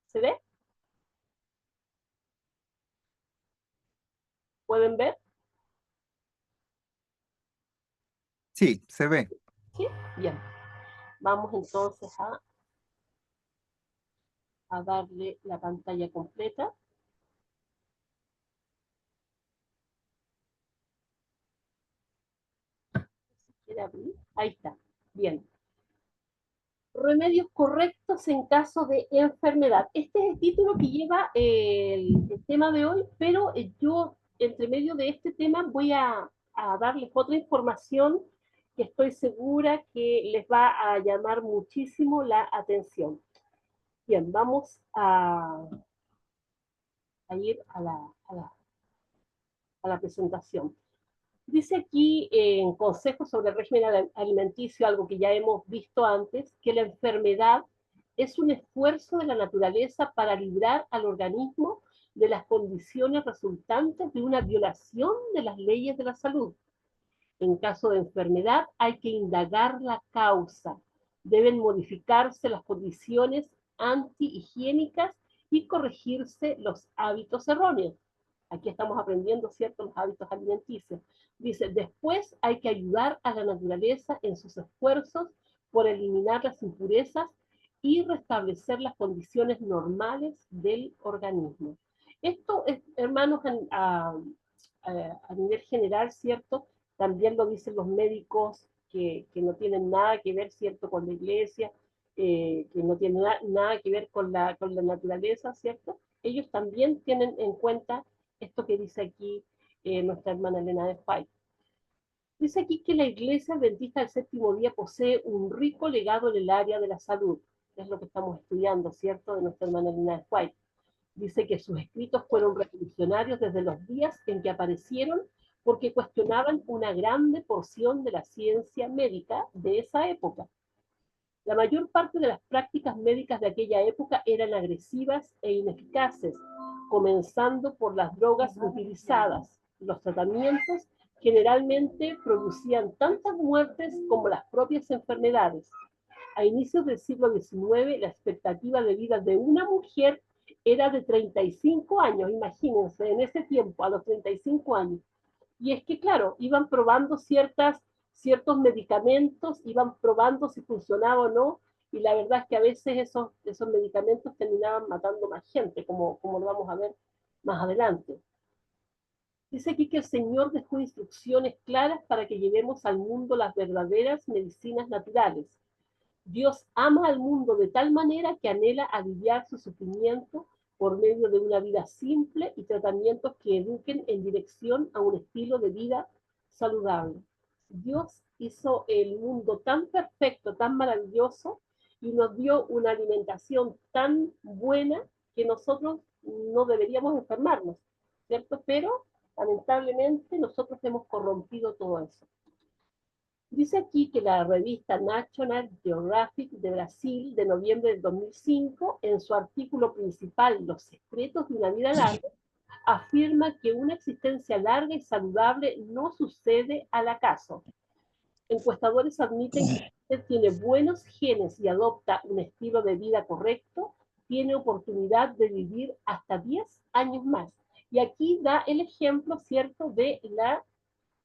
¿Se ve? ¿Pueden ver? Sí, se ve. ¿Sí? Bien. Vamos entonces a darle la pantalla completa. Ahí está. Bien. Remedios correctos en caso de enfermedad. Este es el título que lleva el tema de hoy, pero yo entre medio de este tema voy a darles otra información que estoy segura que les va a llamar muchísimo la atención. Bien, vamos a ir a la presentación. Dice aquí en consejos sobre el régimen alimenticio, algo que ya hemos visto antes, que la enfermedad es un esfuerzo de la naturaleza para librar al organismo de las condiciones resultantes de una violación de las leyes de la salud. En caso de enfermedad hay que indagar la causa. Deben modificarse las condiciones antihigiénicas y corregirse los hábitos erróneos. Aquí estamos aprendiendo, ¿cierto?, los hábitos alimenticios. Dice, después hay que ayudar a la naturaleza en sus esfuerzos por eliminar las impurezas y restablecer las condiciones normales del organismo. Esto, hermanos, a nivel general, ¿cierto? También lo dicen los médicos que no tienen nada que ver, ¿cierto?, con la iglesia, que no tienen nada que ver con la naturaleza, ¿cierto? Ellos también tienen en cuenta esto que dice aquí nuestra hermana Elena de White. Dice aquí que la Iglesia Adventista del Séptimo Día posee un rico legado en el área de la salud. Es lo que estamos estudiando, ¿cierto?, de nuestra hermana Elena de White. Dice que sus escritos fueron revolucionarios desde los días en que aparecieron porque cuestionaban una grande porción de la ciencia médica de esa época. La mayor parte de las prácticas médicas de aquella época eran agresivas e ineficaces, comenzando por las drogas utilizadas. Los tratamientos generalmente producían tantas muertes como las propias enfermedades. A inicios del siglo XIX, la expectativa de vida de una mujer era de 35 años, imagínense, en ese tiempo, a los 35 años. Y es que, claro, iban probando ciertos medicamentos, iban probando si funcionaba o no, y la verdad es que a veces esos medicamentos terminaban matando más gente, como lo vamos a ver más adelante. Dice aquí que el Señor dejó instrucciones claras para que llevemos al mundo las verdaderas medicinas naturales. Dios ama al mundo de tal manera que anhela aliviar su sufrimiento por medio de una vida simple y tratamientos que eduquen en dirección a un estilo de vida saludable. Dios hizo el mundo tan perfecto, tan maravilloso, y nos dio una alimentación tan buena que nosotros no deberíamos enfermarnos, ¿cierto? Pero lamentablemente nosotros hemos corrompido todo eso. Dice aquí que la revista National Geographic de Brasil, de noviembre del 2005, en su artículo principal, Los secretos de una vida larga, afirma que una existencia larga y saludable no sucede al acaso. Encuestadores admiten que si usted tiene buenos genes y adopta un estilo de vida correcto, tiene oportunidad de vivir hasta 10 años más. Y aquí da el ejemplo, ¿cierto?, de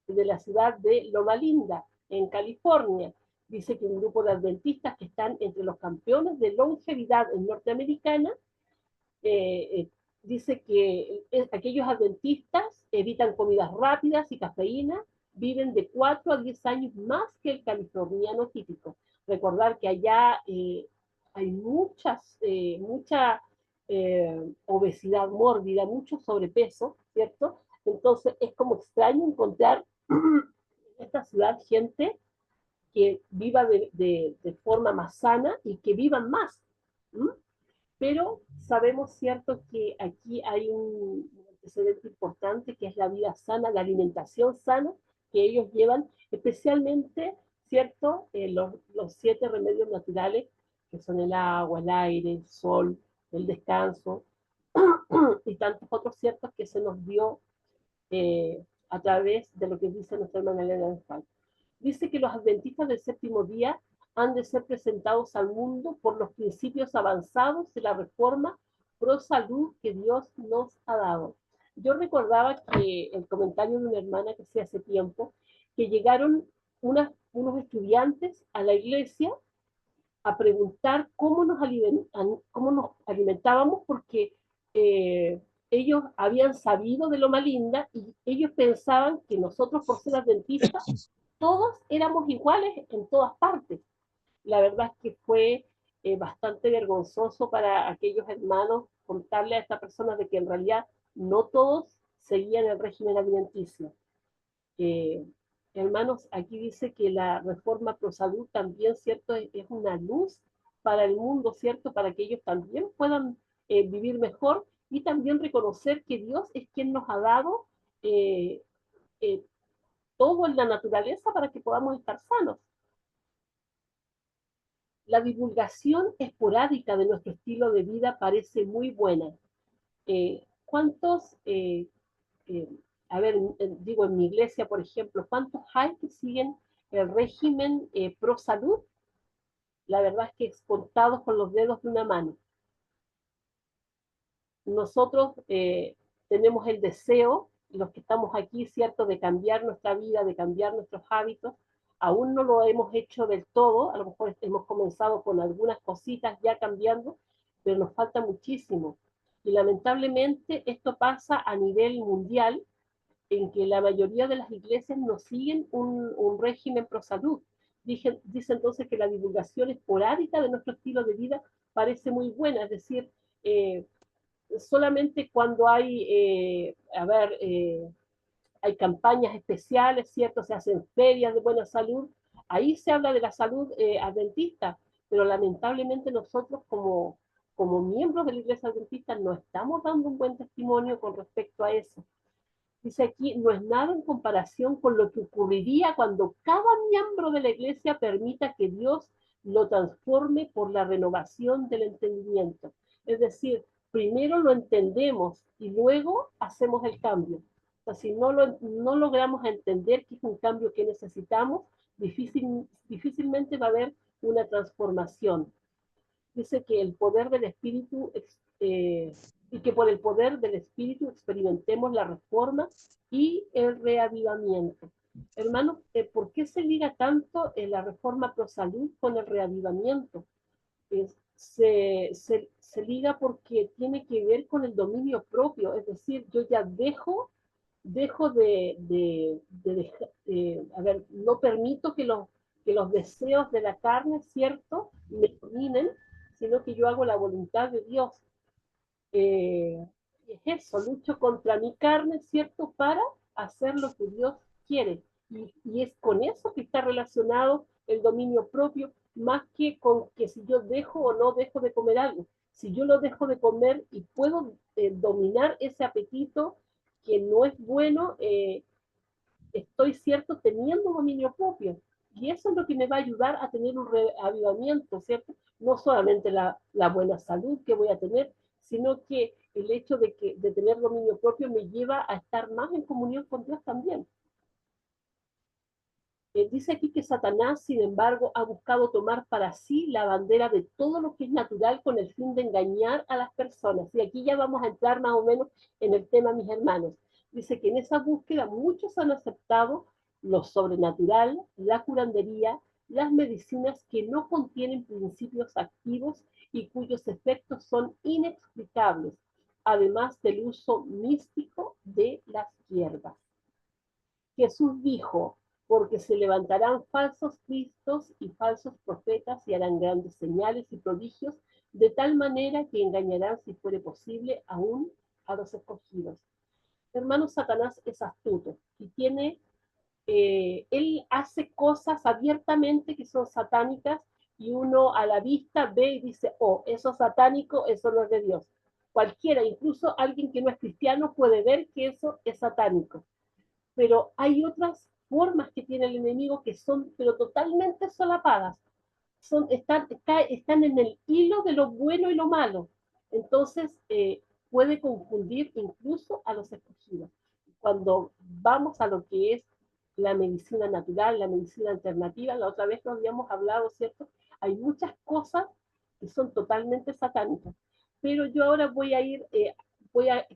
la ciudad de Loma Linda, en California. Dice que un grupo de adventistas que están entre los campeones de longevidad en norteamericana, dice que aquellos adventistas evitan comidas rápidas y cafeína, viven de 4 a 10 años más que el californiano típico. Recordar que allá hay mucha obesidad mórbida, mucho sobrepeso, ¿cierto? Entonces es como extraño encontrar en esta ciudad gente que viva de forma más sana y que vivan más. ¿Mm? Pero sabemos, cierto, que aquí hay un antecedente importante que es la vida sana, la alimentación sana que ellos llevan, especialmente, cierto, los 7 remedios naturales que son el agua, el aire, el sol, el descanso y tantos otros ciertos que se nos dio a través de lo que dice nuestra hermana Elena de White. Dice que los adventistas del séptimo día han de ser presentados al mundo por los principios avanzados de la reforma pro salud que Dios nos ha dado. Yo recordaba que el comentario de una hermana que hacía hace tiempo, que llegaron unos estudiantes a la iglesia a preguntar cómo nos alimentábamos, porque ellos habían sabido de Loma Linda y ellos pensaban que nosotros, por ser adventistas, todos éramos iguales en todas partes. La verdad es que fue bastante vergonzoso para aquellos hermanos contarle a estas personas de que en realidad no todos seguían el régimen alimenticio. Eh, Hermanos, aquí dice que la reforma pro salud también, ¿cierto? Es una luz para el mundo, ¿cierto? Para que ellos también puedan vivir mejor y también reconocer que Dios es quien nos ha dado eh, eh, todo en la naturaleza para que podamos estar sanos. La divulgación esporádica de nuestro estilo de vida parece muy buena. ¿Cuántos, eh, a ver, digo, en mi iglesia, por ejemplo, cuántos hay que siguen el régimen pro salud? La verdad es que es contados con los dedos de una mano. Nosotros tenemos el deseo, los que estamos aquí, ¿cierto?, de cambiar nuestra vida, de cambiar nuestros hábitos. Aún no lo hemos hecho del todo, a lo mejor hemos comenzado con algunas cositas ya cambiando, pero nos falta muchísimo. Y lamentablemente esto pasa a nivel mundial, en que la mayoría de las iglesias no siguen un régimen pro salud. Dice entonces que la divulgación esporádica de nuestro estilo de vida parece muy buena, es decir, eh, solamente cuando hay, hay campañas especiales, ¿cierto? Se hacen ferias de buena salud, ahí se habla de la salud adventista, pero lamentablemente nosotros como miembros de la iglesia adventista no estamos dando un buen testimonio con respecto a eso. Dice aquí, no es nada en comparación con lo que ocurriría cuando cada miembro de la iglesia permita que Dios lo transforme por la renovación del entendimiento. Es decir, primero lo entendemos y luego hacemos el cambio. O sea, si no logramos entender que es un cambio que necesitamos, difícilmente va a haber una transformación. Dice que el poder del Espíritu y que por el poder del Espíritu experimentemos la reforma y el reavivamiento. Hermanos, ¿por qué se liga tanto la reforma pro salud con el reavivamiento? Se liga porque tiene que ver con el dominio propio, es decir, yo ya dejo a ver, no permito que los deseos de la carne, ¿cierto?, me dominen, sino que yo hago la voluntad de Dios. Es eso, lucho contra mi carne, ¿cierto?, para hacer lo que Dios quiere. Y es con eso que está relacionado el dominio propio, más que con que si yo dejo o no dejo de comer algo. Si yo lo dejo de comer y puedo dominar ese apetito que no es bueno, estoy, ¿cierto?, teniendo dominio propio. Y eso es lo que me va a ayudar a tener un reavivamiento, ¿cierto? No solamente la buena salud que voy a tener, sino que el hecho de tener dominio propio me lleva a estar más en comunión con Dios también. Dice aquí que Satanás, sin embargo, ha buscado tomar para sí la bandera de todo lo que es natural con el fin de engañar a las personas. Y aquí ya vamos a entrar más o menos en el tema, mis hermanos. Dice que en esa búsqueda muchos han aceptado lo sobrenatural, la curandería, las medicinas que no contienen principios activos y cuyos efectos son inexplicables, además del uso místico de las hierbas. Jesús dijo, porque se levantarán falsos cristos y falsos profetas y harán grandes señales y prodigios, de tal manera que engañarán, si fuere posible, aún a los escogidos. Hermano, Satanás es astuto y él hace cosas abiertamente que son satánicas y uno a la vista ve y dice, oh, eso es satánico, eso no es de Dios. Cualquiera, incluso alguien que no es cristiano, puede ver que eso es satánico. Pero hay otras formas que tiene el enemigo que son pero totalmente solapadas. Están en el hilo de lo bueno y lo malo. Entonces, puede confundir incluso a los escogidos. Cuando vamos a lo que es la medicina natural, la medicina alternativa, la otra vez lo habíamos hablado, ¿cierto? Hay muchas cosas que son totalmente satánicas. Pero yo ahora voy a ir,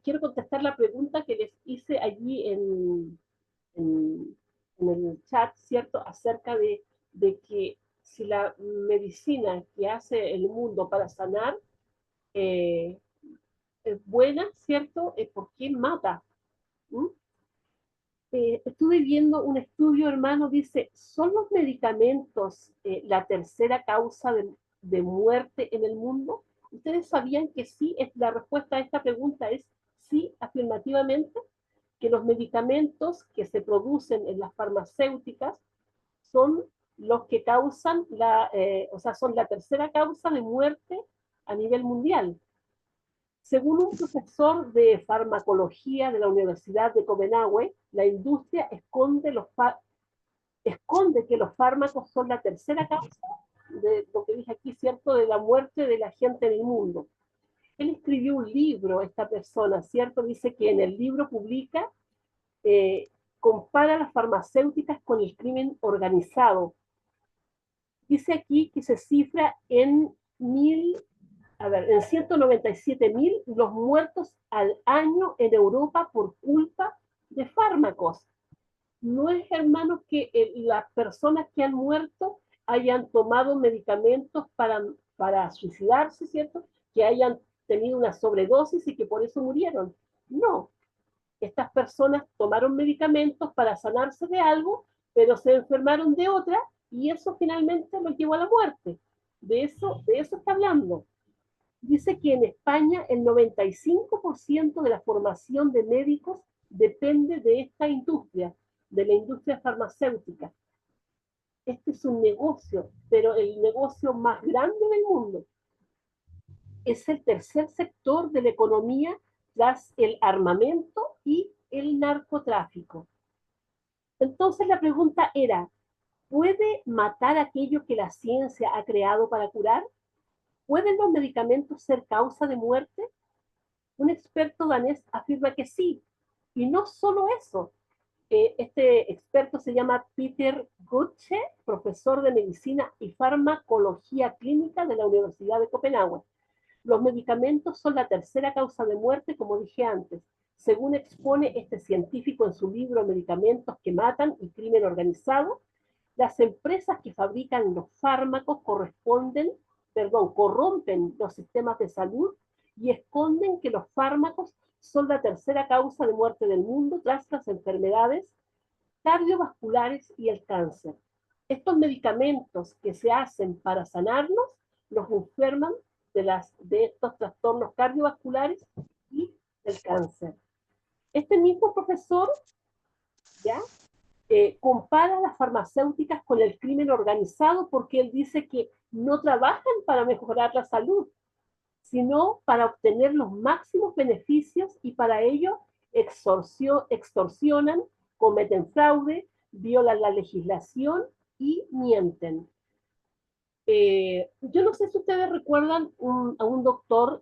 quiero contestar la pregunta que les hice allí en, en el chat, ¿cierto? Acerca de que si la medicina que hace el mundo para sanar eh, es buena, ¿cierto? ¿Por qué mata? ¿Mm? Estuve viendo un estudio, hermano, dice, ¿son los medicamentos la tercera causa de muerte en el mundo? ¿Ustedes sabían que sí? La respuesta a esta pregunta es sí, afirmativamente. que los medicamentos que se producen en las farmacéuticas son los que causan o sea, son la tercera causa de muerte a nivel mundial. Según un profesor de farmacología de la Universidad de Copenhague, la industria esconde que los fármacos son la tercera causa de lo que dije aquí, ¿cierto?, de la muerte de la gente en el mundo. Él escribió un libro, esta persona, ¿cierto? Dice que en el libro publica, compara las farmacéuticas con el crimen organizado. Dice aquí que se cifra en 197.000 los muertos al año en Europa por culpa de fármacos. No es, hermanos, que las personas que han muerto hayan tomado medicamentos para suicidarse, ¿cierto? Que hayan tenido una sobredosis y que por eso murieron. No, estas personas tomaron medicamentos para sanarse de algo, pero se enfermaron de otra y eso finalmente los llevó a la muerte. De eso está hablando. Dice que en España el 95% de la formación de médicos depende de esta industria, de la industria farmacéutica. Este es un negocio, pero el negocio más grande del mundo. Es el tercer sector de la economía tras el armamento y el narcotráfico. Entonces la pregunta era, ¿puede matar aquello que la ciencia ha creado para curar? ¿Pueden los medicamentos ser causa de muerte? Un experto danés afirma que sí. Y no solo eso. Este experto se llama Peter Gutsche, profesor de medicina y farmacología clínica de la Universidad de Copenhague. Los medicamentos son la tercera causa de muerte, como dije antes. Según expone este científico en su libro Medicamentos que matan y crimen organizado, las empresas que fabrican los fármacos corrompen los sistemas de salud y esconden que los fármacos son la tercera causa de muerte del mundo tras las enfermedades cardiovasculares y el cáncer. Estos medicamentos que se hacen para sanarnos los enferman de estos trastornos cardiovasculares y del cáncer. Este mismo profesor, ¿ya?, compara las farmacéuticas con el crimen organizado porque él dice que no trabajan para mejorar la salud, sino para obtener los máximos beneficios y para ello extorsionan, cometen fraude, violan la legislación y mienten. Yo no sé si ustedes recuerdan a un doctor,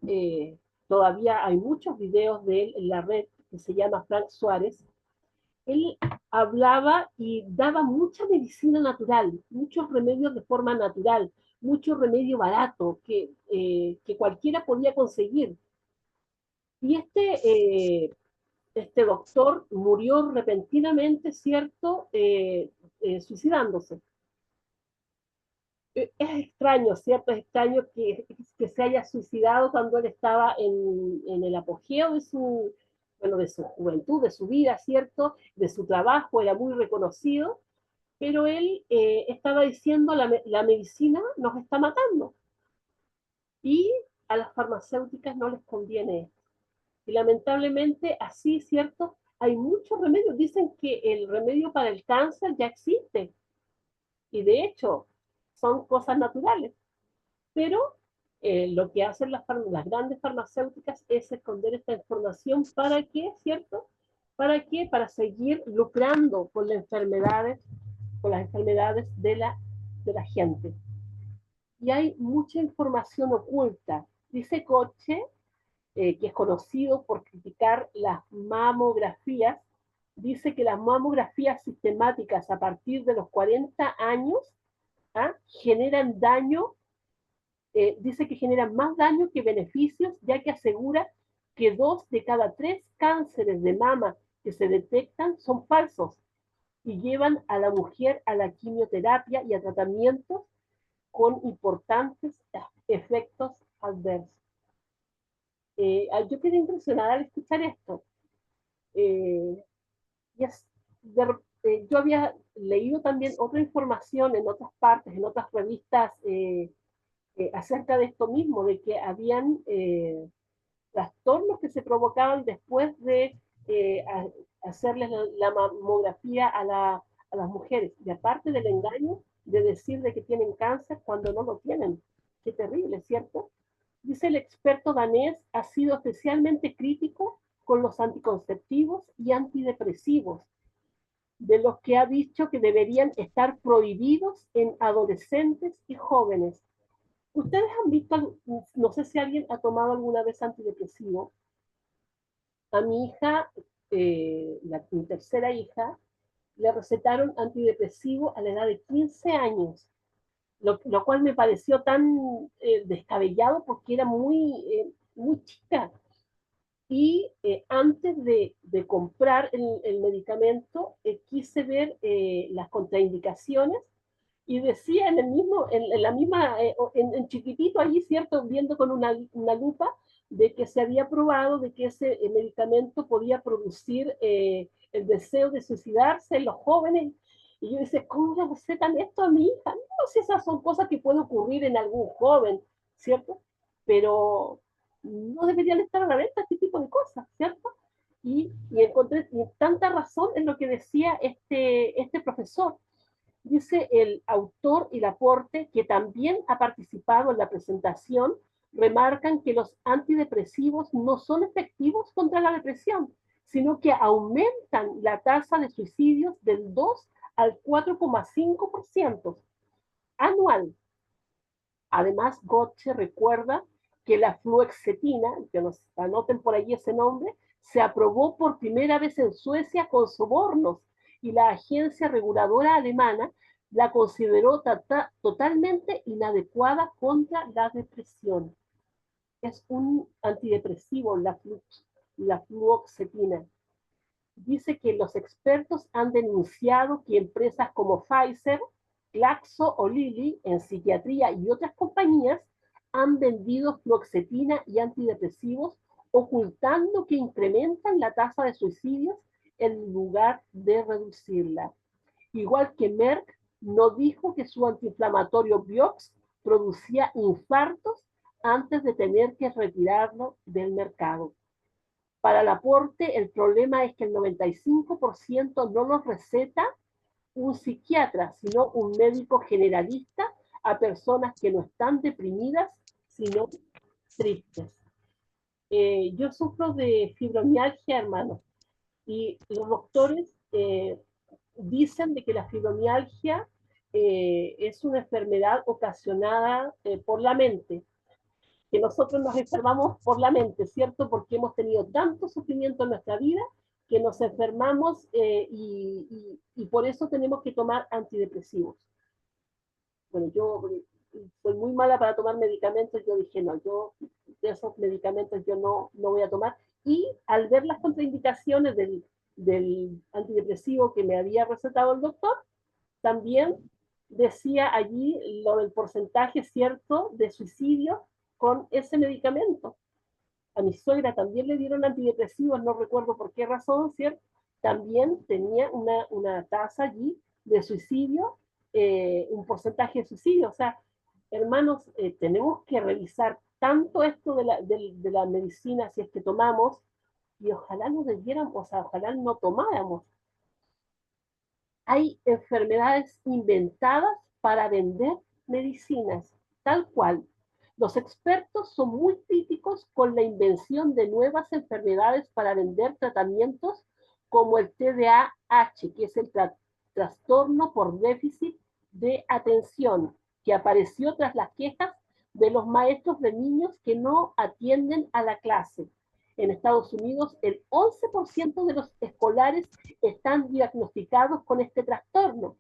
todavía hay muchos videos de él en la red, que se llama Frank Suárez. Él hablaba y daba mucha medicina natural, muchos remedios de forma natural, mucho remedio barato que cualquiera podía conseguir. Y este doctor murió repentinamente, ¿cierto?, suicidándose. Es extraño, ¿cierto? Es extraño que se haya suicidado cuando él estaba en el apogeo de de su juventud, de su vida, ¿cierto? De su trabajo, era muy reconocido, pero él estaba diciendo la medicina nos está matando y a las farmacéuticas no les conviene esto. Y lamentablemente así, ¿cierto? Hay muchos remedios, dicen que el remedio para el cáncer ya existe y de hecho son cosas naturales, pero lo que hacen las grandes farmacéuticas es esconder esta información. ¿Para qué, cierto? ¿Para qué? Para seguir lucrando con las enfermedades de la gente. Y hay mucha información oculta. Dice Coche, que es conocido por criticar las mamografías, dice que las mamografías sistemáticas a partir de los 40 años generan daño. Dice que generan más daño que beneficios, ya que asegura que 2 de cada 3 cánceres de mama que se detectan son falsos y llevan a la mujer a la quimioterapia y a tratamientos con importantes efectos adversos. Yo quedé impresionada al escuchar esto. Yo había leído también otra información en otras partes, en otras revistas, acerca de esto mismo, de que habían trastornos que se provocaban después de hacerles la mamografía a las mujeres. Y aparte del engaño de decir de que tienen cáncer cuando no lo tienen. Qué terrible, ¿cierto? Dice el experto danés, ha sido especialmente crítico con los anticonceptivos y antidepresivos, de los que ha dicho que deberían estar prohibidos en adolescentes y jóvenes. ¿Ustedes han visto, no sé si alguien ha tomado alguna vez antidepresivo? A mi hija, mi tercera hija, le recetaron antidepresivo a la edad de 15 años, lo cual me pareció tan descabellado porque era muy chica. Y antes de comprar el medicamento, quise ver las contraindicaciones y decía en el mismo, en la misma, en chiquitito allí, ¿cierto? Viendo con una lupa, de que se había probado de que ese medicamento podía producir el deseo de suicidarse en los jóvenes. Y yo decía, ¿cómo le recetan esto a mi hija? No sé si esas son cosas que pueden ocurrir en algún joven, ¿cierto? Pero no deberían estar a la venta este tipo de cosas, ¿cierto? Y encontré tanta razón en lo que decía este profesor. Dice el autor y Laporte, que también ha participado en la presentación, remarcan que los antidepresivos no son efectivos contra la depresión, sino que aumentan la tasa de suicidios del 2 al 4,5% anual. Además, Gotche recuerda que la fluoxetina, que nos anoten por ahí ese nombre, se aprobó por primera vez en Suecia con sobornos y la agencia reguladora alemana la consideró totalmente inadecuada contra la depresión. Es un antidepresivo, la fluoxetina. Dice que los expertos han denunciado que empresas como Pfizer, Glaxo o Lilly en psiquiatría y otras compañías han vendido fluoxetina y antidepresivos ocultando que incrementan la tasa de suicidios en lugar de reducirla. Igual que Merck no dijo que su antiinflamatorio Vioxx producía infartos antes de tener que retirarlo del mercado. Para Laporte, el problema es que el 95% no lo receta un psiquiatra, sino un médico generalista a personas que no están deprimidas, sino tristes. Yo sufro de fibromialgia, hermano, y los doctores dicen de que la fibromialgia es una enfermedad ocasionada por la mente, que nosotros nos enfermamos por la mente, ¿cierto? Porque hemos tenido tanto sufrimiento en nuestra vida que nos enfermamos y por eso tenemos que tomar antidepresivos. Bueno, yo soy muy mala para tomar medicamentos, yo dije, no, yo de esos medicamentos yo no voy a tomar. Y al ver las contraindicaciones del antidepresivo que me había recetado el doctor, también decía allí lo del porcentaje cierto de suicidio con ese medicamento. A mi suegra también le dieron antidepresivos, no recuerdo por qué razón, ¿cierto? También tenía una tasa allí de suicidio, un porcentaje de suicidio. O sea, hermanos, tenemos que revisar tanto esto de la medicina si es que tomamos, y ojalá no debiéramos, o sea, ojalá no tomáramos. Hay enfermedades inventadas para vender medicinas, tal cual. Los expertos son muy críticos con la invención de nuevas enfermedades para vender tratamientos como el TDAH, que es el trastorno por déficit de atención, que apareció tras las quejas de los maestros de niños que no atienden a la clase. En Estados Unidos, el 11% de los escolares están diagnosticados con este trastorno.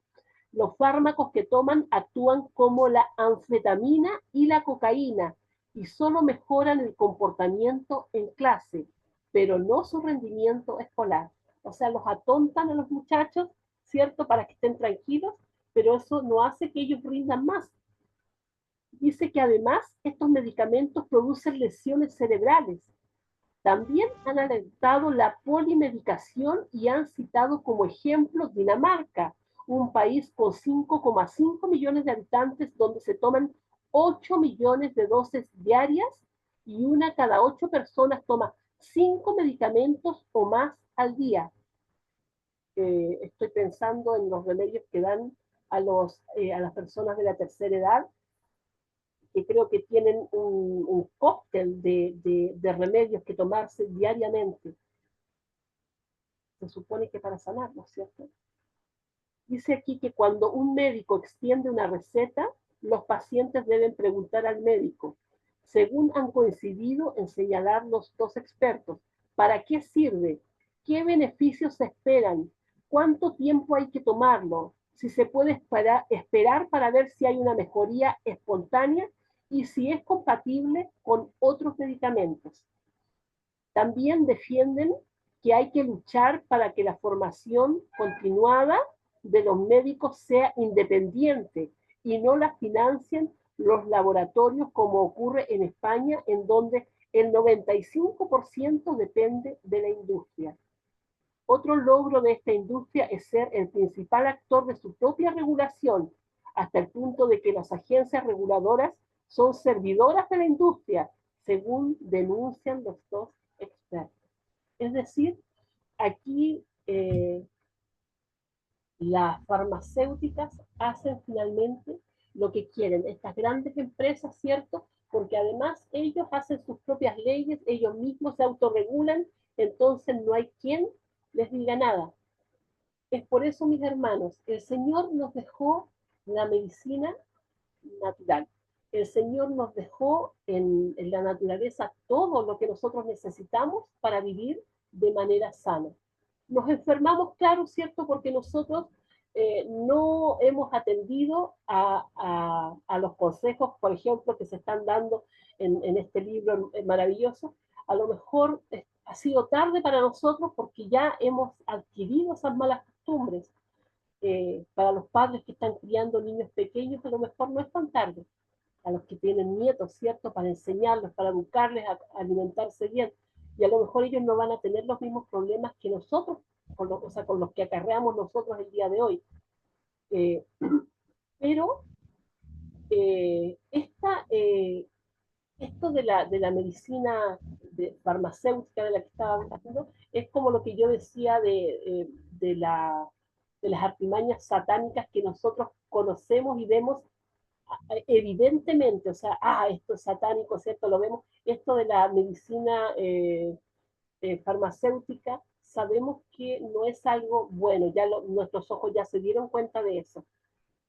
Los fármacos que toman actúan como la anfetamina y la cocaína y solo mejoran el comportamiento en clase, pero no su rendimiento escolar. O sea, los atontan a los muchachos, ¿cierto? Para que estén tranquilos, pero eso no hace que ellos rindan más. Dice que además estos medicamentos producen lesiones cerebrales. También han alertado la polimedicación y han citado como ejemplo Dinamarca, un país con 5,5 millones de habitantes donde se toman 8 millones de dosis diarias y una cada 8 personas toma 5 medicamentos o más al día. Estoy pensando en los remedios que dan a las personas de la tercera edad, que creo que tienen un cóctel de remedios que tomarse diariamente. Se supone que para sanar, ¿no es cierto? Dice aquí que cuando un médico extiende una receta, los pacientes deben preguntar al médico, según han coincidido en señalar los dos expertos, ¿para qué sirve? ¿Qué beneficios se esperan? ¿Cuánto tiempo hay que tomarlo? Si se puede esperar para ver si hay una mejoría espontánea y si es compatible con otros medicamentos. También defienden que hay que luchar para que la formación continuada de los médicos sea independiente y no la financien los laboratorios como ocurre en España, en donde el 95% depende de la industria. Otro logro de esta industria es ser el principal actor de su propia regulación, hasta el punto de que las agencias reguladoras son servidoras de la industria, según denuncian los dos expertos. Es decir, aquí las farmacéuticas hacen finalmente lo que quieren, estas grandes empresas, ¿cierto? Porque además ellos hacen sus propias leyes, ellos mismos se autorregulan, entonces no hay quien les diga nada. Es por eso, mis hermanos, el Señor nos dejó la medicina natural. El Señor nos dejó en la naturaleza todo lo que nosotros necesitamos para vivir de manera sana. Nos enfermamos, claro, ¿cierto? Porque nosotros no hemos atendido a los consejos, por ejemplo, que se están dando en este libro maravilloso. A lo mejor ha sido tarde para nosotros porque ya hemos adquirido esas malas costumbres. Para los padres que están criando niños pequeños, a lo mejor no es tan tarde. A los que tienen nietos, ¿cierto? Para enseñarlos, para educarles a alimentarse bien. Y a lo mejor ellos no van a tener los mismos problemas que nosotros, o sea, con los que acarreamos nosotros el día de hoy. Eh, pero esto de la medicina farmacéutica de la que estaba hablando es como lo que yo decía de las artimañas satánicas que nosotros conocemos y vemos evidentemente, o sea, esto es satánico, ¿cierto? Lo vemos, esto de la medicina farmacéutica, sabemos que no es algo bueno, ya nuestros ojos ya se dieron cuenta de eso,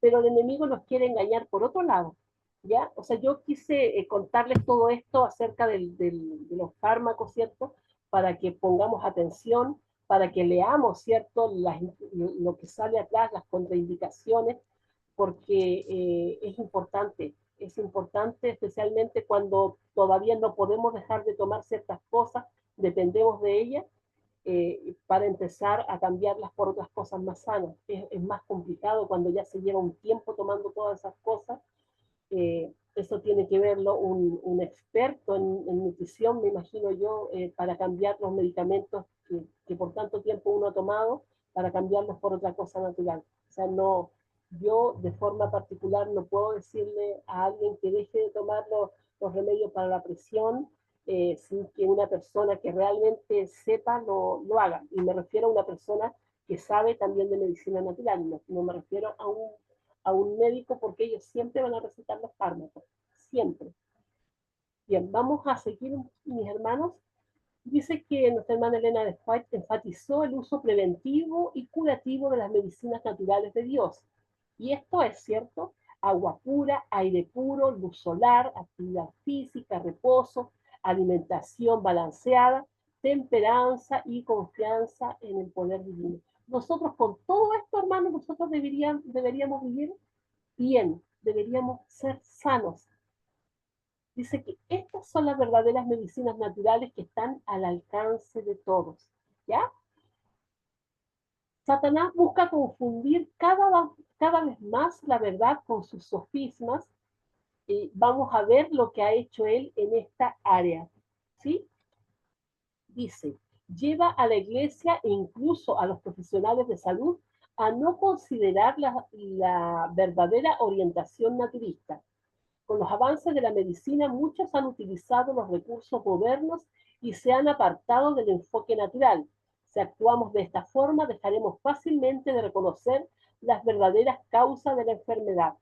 pero el enemigo nos quiere engañar por otro lado, ¿ya? O sea, yo quise contarles todo esto acerca de los fármacos, ¿cierto? Para que pongamos atención, para que leamos, ¿cierto? Lo que sale atrás, las contraindicaciones, porque es importante especialmente cuando todavía no podemos dejar de tomar ciertas cosas, dependemos de ellas, para empezar a cambiarlas por otras cosas más sanas. Es más complicado cuando ya se lleva un tiempo tomando todas esas cosas. Eso tiene que verlo un experto en nutrición, me imagino yo, para cambiar los medicamentos que por tanto tiempo uno ha tomado, para cambiarlos por otra cosa natural. O sea, no, yo de forma particular no puedo decirle a alguien que deje de tomar los remedios para la presión sin que una persona que realmente sepa lo haga. Y me refiero a una persona que sabe también de medicina natural, no me refiero a un médico porque ellos siempre van a recetar los fármacos, siempre. Bien, vamos a seguir, mis hermanos. Dice que nuestra hermana Elena de White enfatizó el uso preventivo y curativo de las medicinas naturales de Dios. Y esto es cierto: agua pura, aire puro, luz solar, actividad física, reposo, alimentación balanceada, temperanza y confianza en el poder divino. Nosotros con todo esto, hermanos, nosotros deberíamos vivir bien, deberíamos ser sanos. Dice que estas son las verdaderas medicinas naturales que están al alcance de todos, ¿ya? Satanás busca confundir cada vez más la verdad con sus sofismas, y vamos a ver lo que ha hecho él en esta área, ¿sí? Dice, lleva a la iglesia e incluso a los profesionales de salud a no considerar la verdadera orientación naturista. Con los avances de la medicina, muchos han utilizado los recursos modernos y se han apartado del enfoque natural. Si actuamos de esta forma, dejaremos fácilmente de reconocer las verdaderas causas de la enfermedad.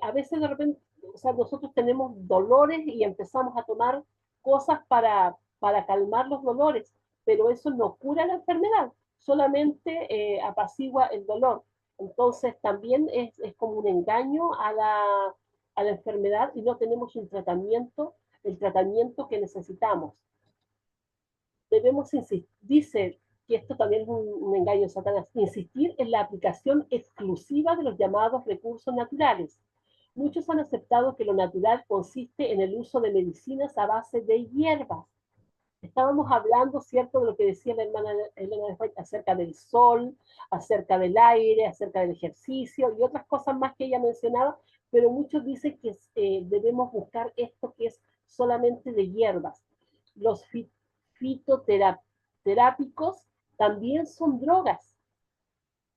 A veces de repente, o sea, nosotros tenemos dolores y empezamos a tomar cosas para calmar los dolores, pero eso no cura la enfermedad, solamente apacigua el dolor. Entonces también es como un engaño a la enfermedad y no tenemos un tratamiento, el tratamiento que necesitamos. Debemos insistir, dice que esto también es un engaño de Satanás, insistir en la aplicación exclusiva de los llamados recursos naturales. Muchos han aceptado que lo natural consiste en el uso de medicinas a base de hierbas. Estábamos hablando, ¿cierto?, de lo que decía la hermana Elena de White acerca del sol, acerca del aire, acerca del ejercicio y otras cosas más que ella mencionaba, pero muchos dicen que debemos buscar esto que es solamente de hierbas. Los fitoterápicos también son drogas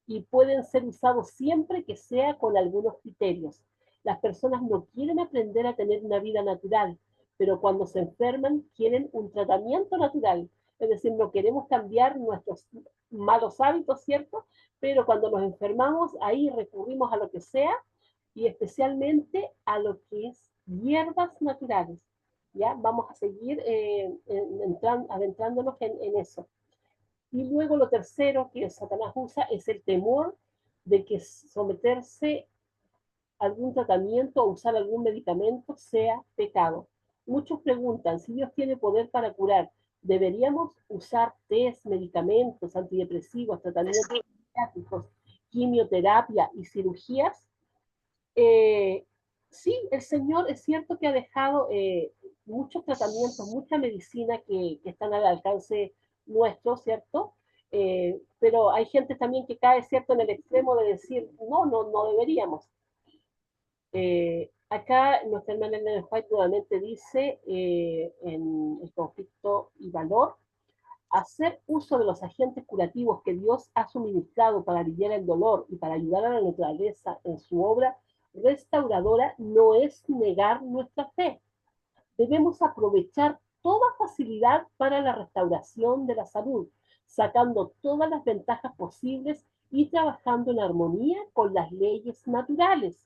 y pueden ser usados siempre que sea con algunos criterios. Las personas no quieren aprender a tener una vida natural, pero cuando se enferman quieren un tratamiento natural. Es decir, no queremos cambiar nuestros malos hábitos, ¿cierto? Pero cuando nos enfermamos, ahí recurrimos a lo que sea y especialmente a lo que es hierbas naturales. ¿Ya? Vamos a seguir adentrándonos en eso. Y luego lo tercero que Satanás usa es el temor de que someterse a algún tratamiento o usar algún medicamento sea pecado. Muchos preguntan si Dios tiene poder para curar. ¿Deberíamos usar test, medicamentos, antidepresivos, tratamientos psiquiátricos, quimioterapia y cirugías? Sí, el Señor es cierto que ha dejado muchos tratamientos, mucha medicina que están al alcance nuestro, ¿cierto? Pero hay gente también que cae, ¿cierto?, en el extremo de decir, no deberíamos. Acá nuestra hermana Elena White nuevamente dice en el conflicto y valor, hacer uso de los agentes curativos que Dios ha suministrado para aliviar el dolor y para ayudar a la naturaleza en su obra restauradora no es negar nuestra fe. Debemos aprovechar toda facilidad para la restauración de la salud, sacando todas las ventajas posibles y trabajando en armonía con las leyes naturales.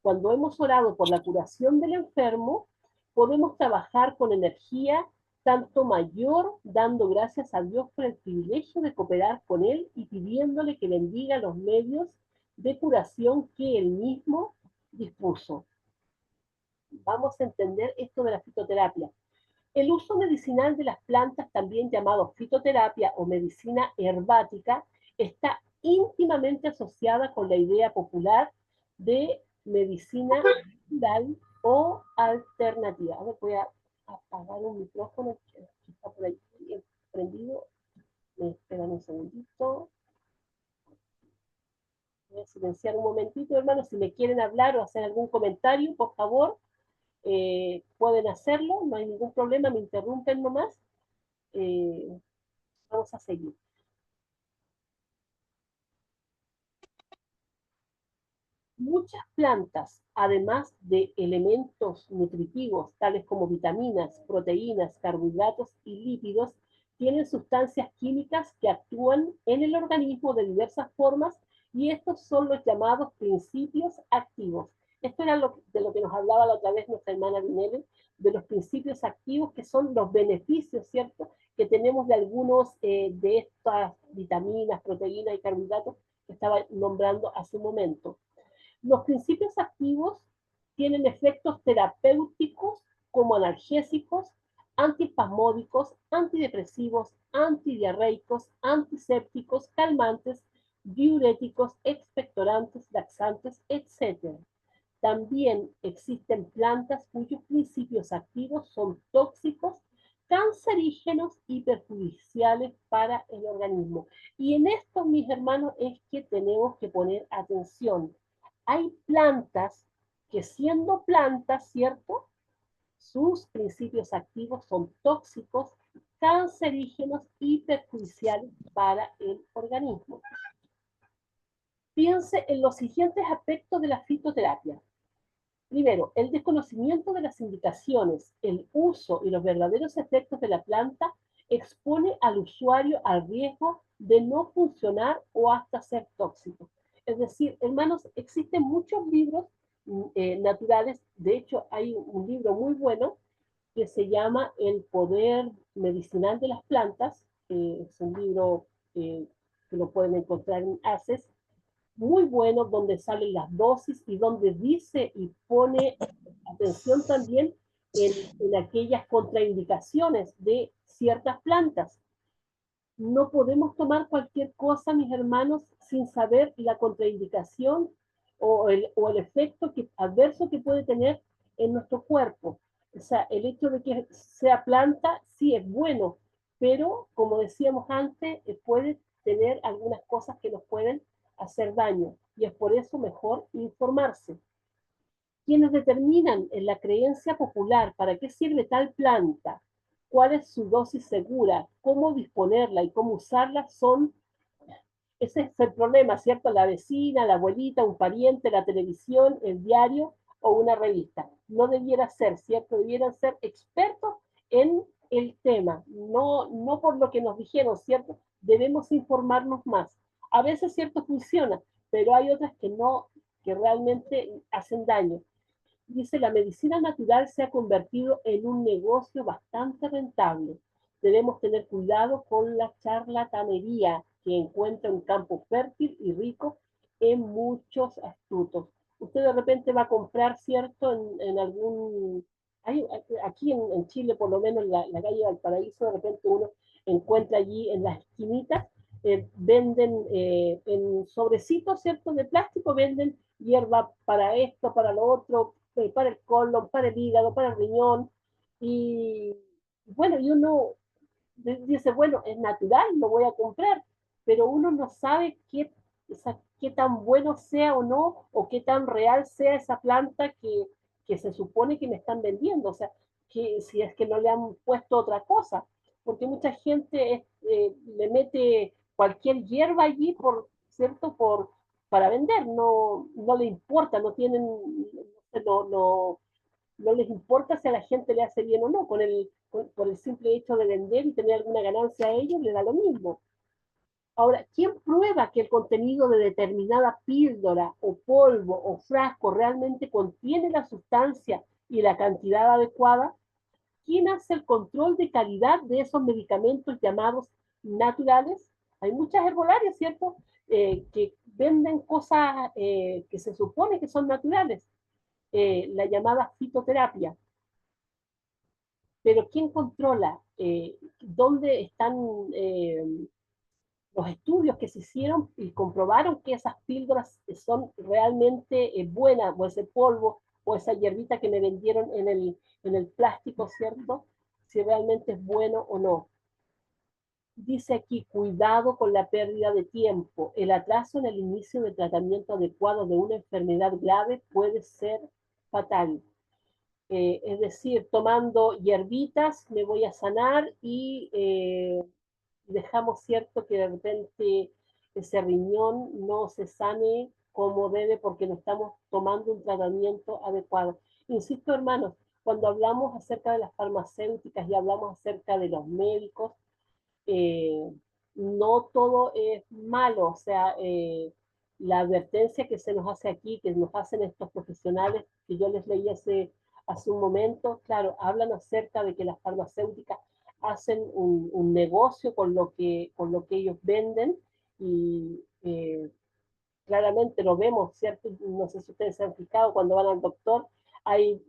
Cuando hemos orado por la curación del enfermo, podemos trabajar con energía tanto mayor, dando gracias a Dios por el privilegio de cooperar con Él y pidiéndole que bendiga los medios de curación que Él mismo dispuso. Vamos a entender esto de la fitoterapia. El uso medicinal de las plantas, también llamado fitoterapia o medicina herbática, está íntimamente asociada con la idea popular de medicina natural o alternativa. Ahora voy a apagar un micrófono que está por ahí prendido. Me esperan un segundito. Voy a silenciar un momentito, hermanos. Si me quieren hablar o hacer algún comentario, por favor, pueden hacerlo. No hay ningún problema. Me interrumpen nomás. Vamos a seguir. Muchas plantas, además de elementos nutritivos tales como vitaminas, proteínas, carbohidratos y lípidos, tienen sustancias químicas que actúan en el organismo de diversas formas y estos son los llamados principios activos. Esto era de lo que nos hablaba la otra vez nuestra hermana Vinele, de los principios activos que son los beneficios, ¿cierto?, que tenemos de algunos de estas vitaminas, proteínas y carbohidratos que estaba nombrando hace un momento. Los principios activos tienen efectos terapéuticos como analgésicos, antiespasmódicos, antidepresivos, antidiarreicos, antisépticos, calmantes, diuréticos, expectorantes, laxantes, etc. También existen plantas cuyos principios activos son tóxicos, cancerígenos y perjudiciales para el organismo. Y en esto, mis hermanos, es que tenemos que poner atención. Hay plantas que siendo plantas, ¿cierto?, sus principios activos son tóxicos, cancerígenos y perjudiciales para el organismo. Piense en los siguientes aspectos de la fitoterapia. Primero, el desconocimiento de las indicaciones, el uso y los verdaderos efectos de la planta expone al usuario al riesgo de no funcionar o hasta ser tóxico. Es decir, hermanos, existen muchos libros naturales. De hecho, hay un libro muy bueno que se llama El poder medicinal de las plantas. Es un libro que lo pueden encontrar en ACES, muy bueno, donde salen las dosis y donde dice y pone atención también en aquellas contraindicaciones de ciertas plantas. No podemos tomar cualquier cosa, mis hermanos, sin saber la contraindicación o el efecto adverso que puede tener en nuestro cuerpo. O sea, el hecho de que sea planta sí es bueno, pero como decíamos antes, puede tener algunas cosas que nos pueden hacer daño. Y es por eso mejor informarse. Quienes determinan en la creencia popular para qué sirve tal planta, cuál es su dosis segura, cómo disponerla y cómo usarla son, ese es el problema, ¿cierto? La vecina, la abuelita, un pariente, la televisión, el diario o una revista. No debiera ser, ¿cierto? Debieran ser expertos en el tema, no por lo que nos dijeron, ¿cierto? Debemos informarnos más. A veces, ¿cierto? Funciona, pero hay otras que no, que realmente hacen daño. Dice, la medicina natural se ha convertido en un negocio bastante rentable. Debemos tener cuidado con la charlatanería que encuentra un campo fértil y rico en muchos astutos. Usted de repente va a comprar, ¿cierto? En algún... aquí en Chile, por lo menos en la calle Valparaíso, de repente uno encuentra allí en las esquinitas, venden en sobrecitos, ¿cierto? De plástico, venden hierba para esto, para lo otro, para el colon, para el hígado, para el riñón. Y bueno, y uno dice, bueno, es natural, lo voy a comprar, pero uno no sabe qué tan bueno sea o no, o qué tan real sea esa planta que se supone que me están vendiendo. O sea, que si es que no le han puesto otra cosa, porque mucha gente le mete cualquier hierba allí, ¿cierto? Para vender, no le importa, no tienen, no les importa si a la gente le hace bien o no, por el simple hecho de vender y tener alguna ganancia a ellos, le da lo mismo. Ahora, ¿quién prueba que el contenido de determinada píldora o polvo o frasco realmente contiene la sustancia y la cantidad adecuada? ¿Quién hace el control de calidad de esos medicamentos llamados naturales? Hay muchas herbolarias, ¿cierto? Que venden cosas que se supone que son naturales, la llamada fitoterapia. Pero ¿quién controla dónde están los estudios que se hicieron y comprobaron que esas píldoras son realmente buenas, o ese polvo, o esa hierbita que me vendieron en el plástico, ¿cierto? Si realmente es bueno o no? Dice aquí, cuidado con la pérdida de tiempo. El atraso en el inicio del tratamiento adecuado de una enfermedad grave puede ser fatal. Es decir, tomando hierbitas me voy a sanar y dejamos cierto que de repente ese riñón no se sane como debe porque no estamos tomando un tratamiento adecuado. Insisto, hermanos, cuando hablamos acerca de las farmacéuticas y hablamos acerca de los médicos, eh, no todo es malo, o sea, la advertencia que se nos hace aquí, que nos hacen estos profesionales, que yo les leí hace un momento, claro, hablan acerca de que las farmacéuticas hacen un negocio con lo que ellos venden y claramente lo vemos, ¿cierto? No sé si ustedes se han fijado cuando van al doctor, hay,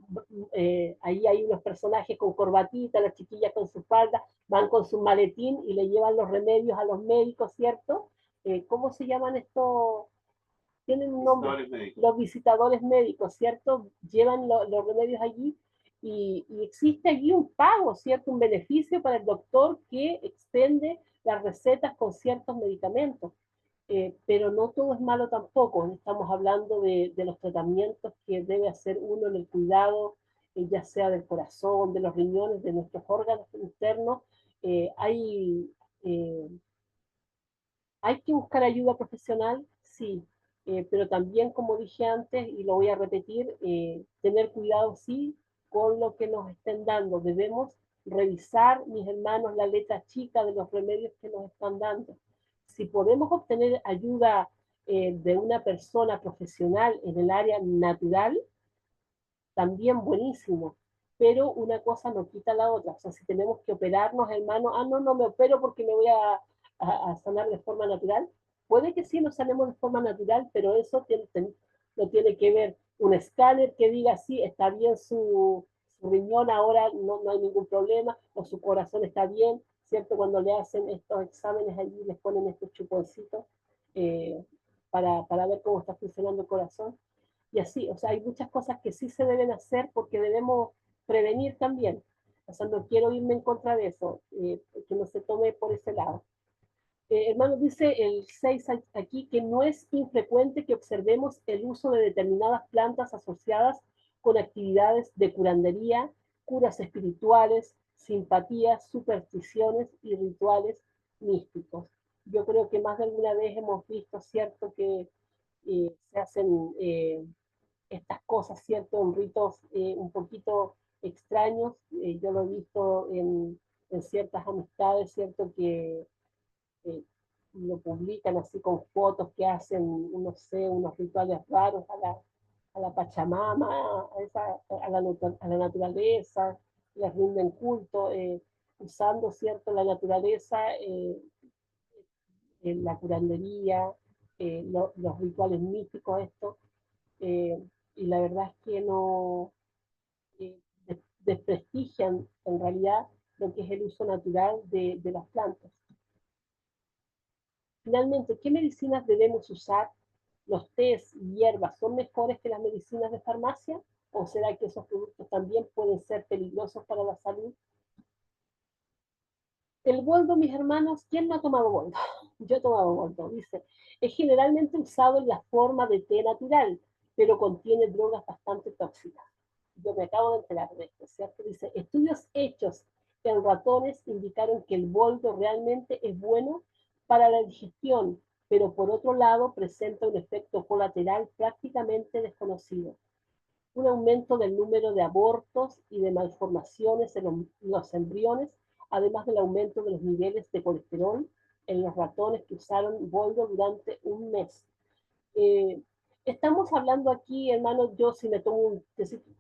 ahí hay unos personajes con corbatita, las chiquillas con su falda, van con su maletín y le llevan los remedios a los médicos, ¿cierto? ¿Cómo se llaman estos? Tienen un nombre. Los visitadores médicos, ¿cierto? Llevan los remedios allí y existe allí un pago, ¿cierto? Un beneficio para el doctor que extiende las recetas con ciertos medicamentos. Pero no todo es malo tampoco. Estamos hablando de los tratamientos que debe hacer uno en el cuidado, ya sea del corazón, de los riñones, de nuestros órganos internos. Eh, hay, eh, hay que buscar ayuda profesional, sí, pero también, como dije antes, y lo voy a repetir, tener cuidado, sí, con lo que nos estén dando. Debemos revisar, mis hermanos, la letra chica de los remedios que nos están dando. Si podemos obtener ayuda de una persona profesional en el área natural, también buenísimo, pero una cosa no quita la otra. O sea, si tenemos que operarnos, hermano, no, no me opero porque me voy a sanar de forma natural. Puede que sí nos sanemos de forma natural, pero eso no tiene que ver un escáner que diga sí, está bien su riñón ahora, no, no hay ningún problema, o su corazón está bien, ¿cierto? Cuando le hacen estos exámenes allí les ponen estos chuponcitos eh, para ver cómo está funcionando el corazón y así, o sea, hay muchas cosas que sí se deben hacer porque debemos prevenir también. O sea, no quiero irme en contra de eso, que no se tome por ese lado. Hermano, dice el 6 aquí que no es infrecuente que observemos el uso de determinadas plantas asociadas con actividades de curandería, curas espirituales, simpatías, supersticiones y rituales místicos. Yo creo que más de alguna vez hemos visto, ¿cierto?, que se hacen estas cosas, ¿cierto? En ritos un poquito extraños. Yo lo he visto en ciertas amistades, ¿cierto? Que eh, lo publican así con fotos que hacen, no sé, unos rituales raros a la Pachamama, a la naturaleza, les rinden culto, usando, ¿cierto? La naturaleza, la curandería, los rituales místicos, esto. Eh, y la verdad es que no eh, desprestigian en realidad lo que es el uso natural de las plantas. Finalmente, ¿qué medicinas debemos usar? ¿Los tés y hierbas son mejores que las medicinas de farmacia? ¿O será que esos productos también pueden ser peligrosos para la salud? El boldo, mis hermanos, ¿quién no ha tomado boldo? Yo he tomado boldo, dice. Es generalmente usado en la forma de té natural, pero contiene drogas bastante tóxicas. Yo me acabo de enterar de esto, ¿cierto? Dice, estudios hechos en ratones indicaron que el boldo realmente es bueno para la digestión, pero por otro lado presenta un efecto colateral prácticamente desconocido. Un aumento del número de abortos y de malformaciones en los embriones, además del aumento de los niveles de colesterol en los ratones que usaron boldo durante un mes. Eh, Estamos hablando aquí, hermano, yo si me tomo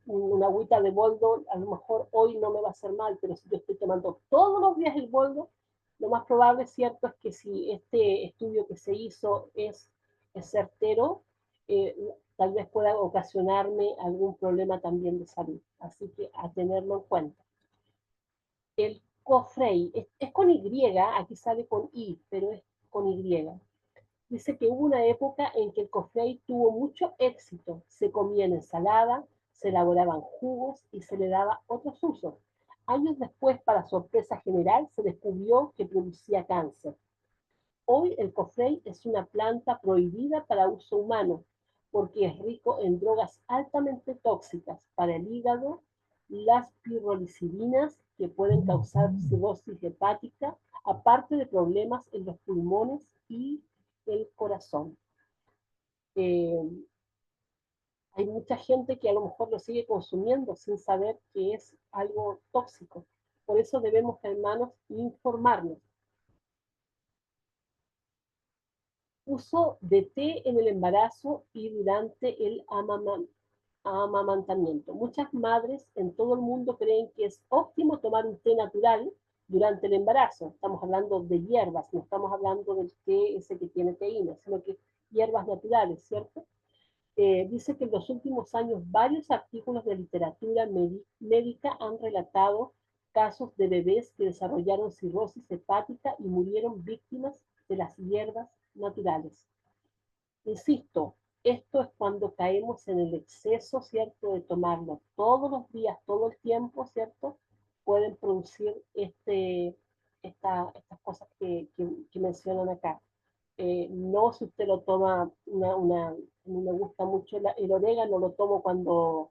una agüita de boldo, a lo mejor hoy no me va a hacer mal, pero si yo estoy tomando todos los días el boldo, lo más probable, cierto, es que si este estudio que se hizo es certero, eh, tal vez pueda ocasionarme algún problema también de salud. Así que a tenerlo en cuenta. El cofrey es con Y, aquí sale con I, pero es con Y. Dice que hubo una época en que el cofrey tuvo mucho éxito. Se comía en ensalada, se elaboraban jugos y se le daba otros usos. Años después, para sorpresa general, se descubrió que producía cáncer. Hoy el cofrey es una planta prohibida para uso humano porque es rico en drogas altamente tóxicas para el hígado, las pirrolicidinas que pueden causar cirrosis hepática, aparte de problemas en los pulmones y el corazón. Eh, Hay mucha gente que a lo mejor lo sigue consumiendo sin saber que es algo tóxico. Por eso debemos, hermanos, informarnos. Uso de té en el embarazo y durante el amamantamiento. Muchas madres en todo el mundo creen que es óptimo tomar un té natural durante el embarazo. Estamos hablando de hierbas, no estamos hablando del té ese que tiene teína, sino que hierbas naturales, ¿cierto? Dice que en los últimos años varios artículos de literatura médica han relatado casos de bebés que desarrollaron cirrosis hepática y murieron víctimas de las hierbas naturales. Insisto, esto es cuando caemos en el exceso, ¿cierto?, de tomarlo todos los días, todo el tiempo, ¿cierto? Pueden producir estas cosas que mencionan acá. No si usted lo toma, a mí me gusta mucho el orégano, lo tomo cuando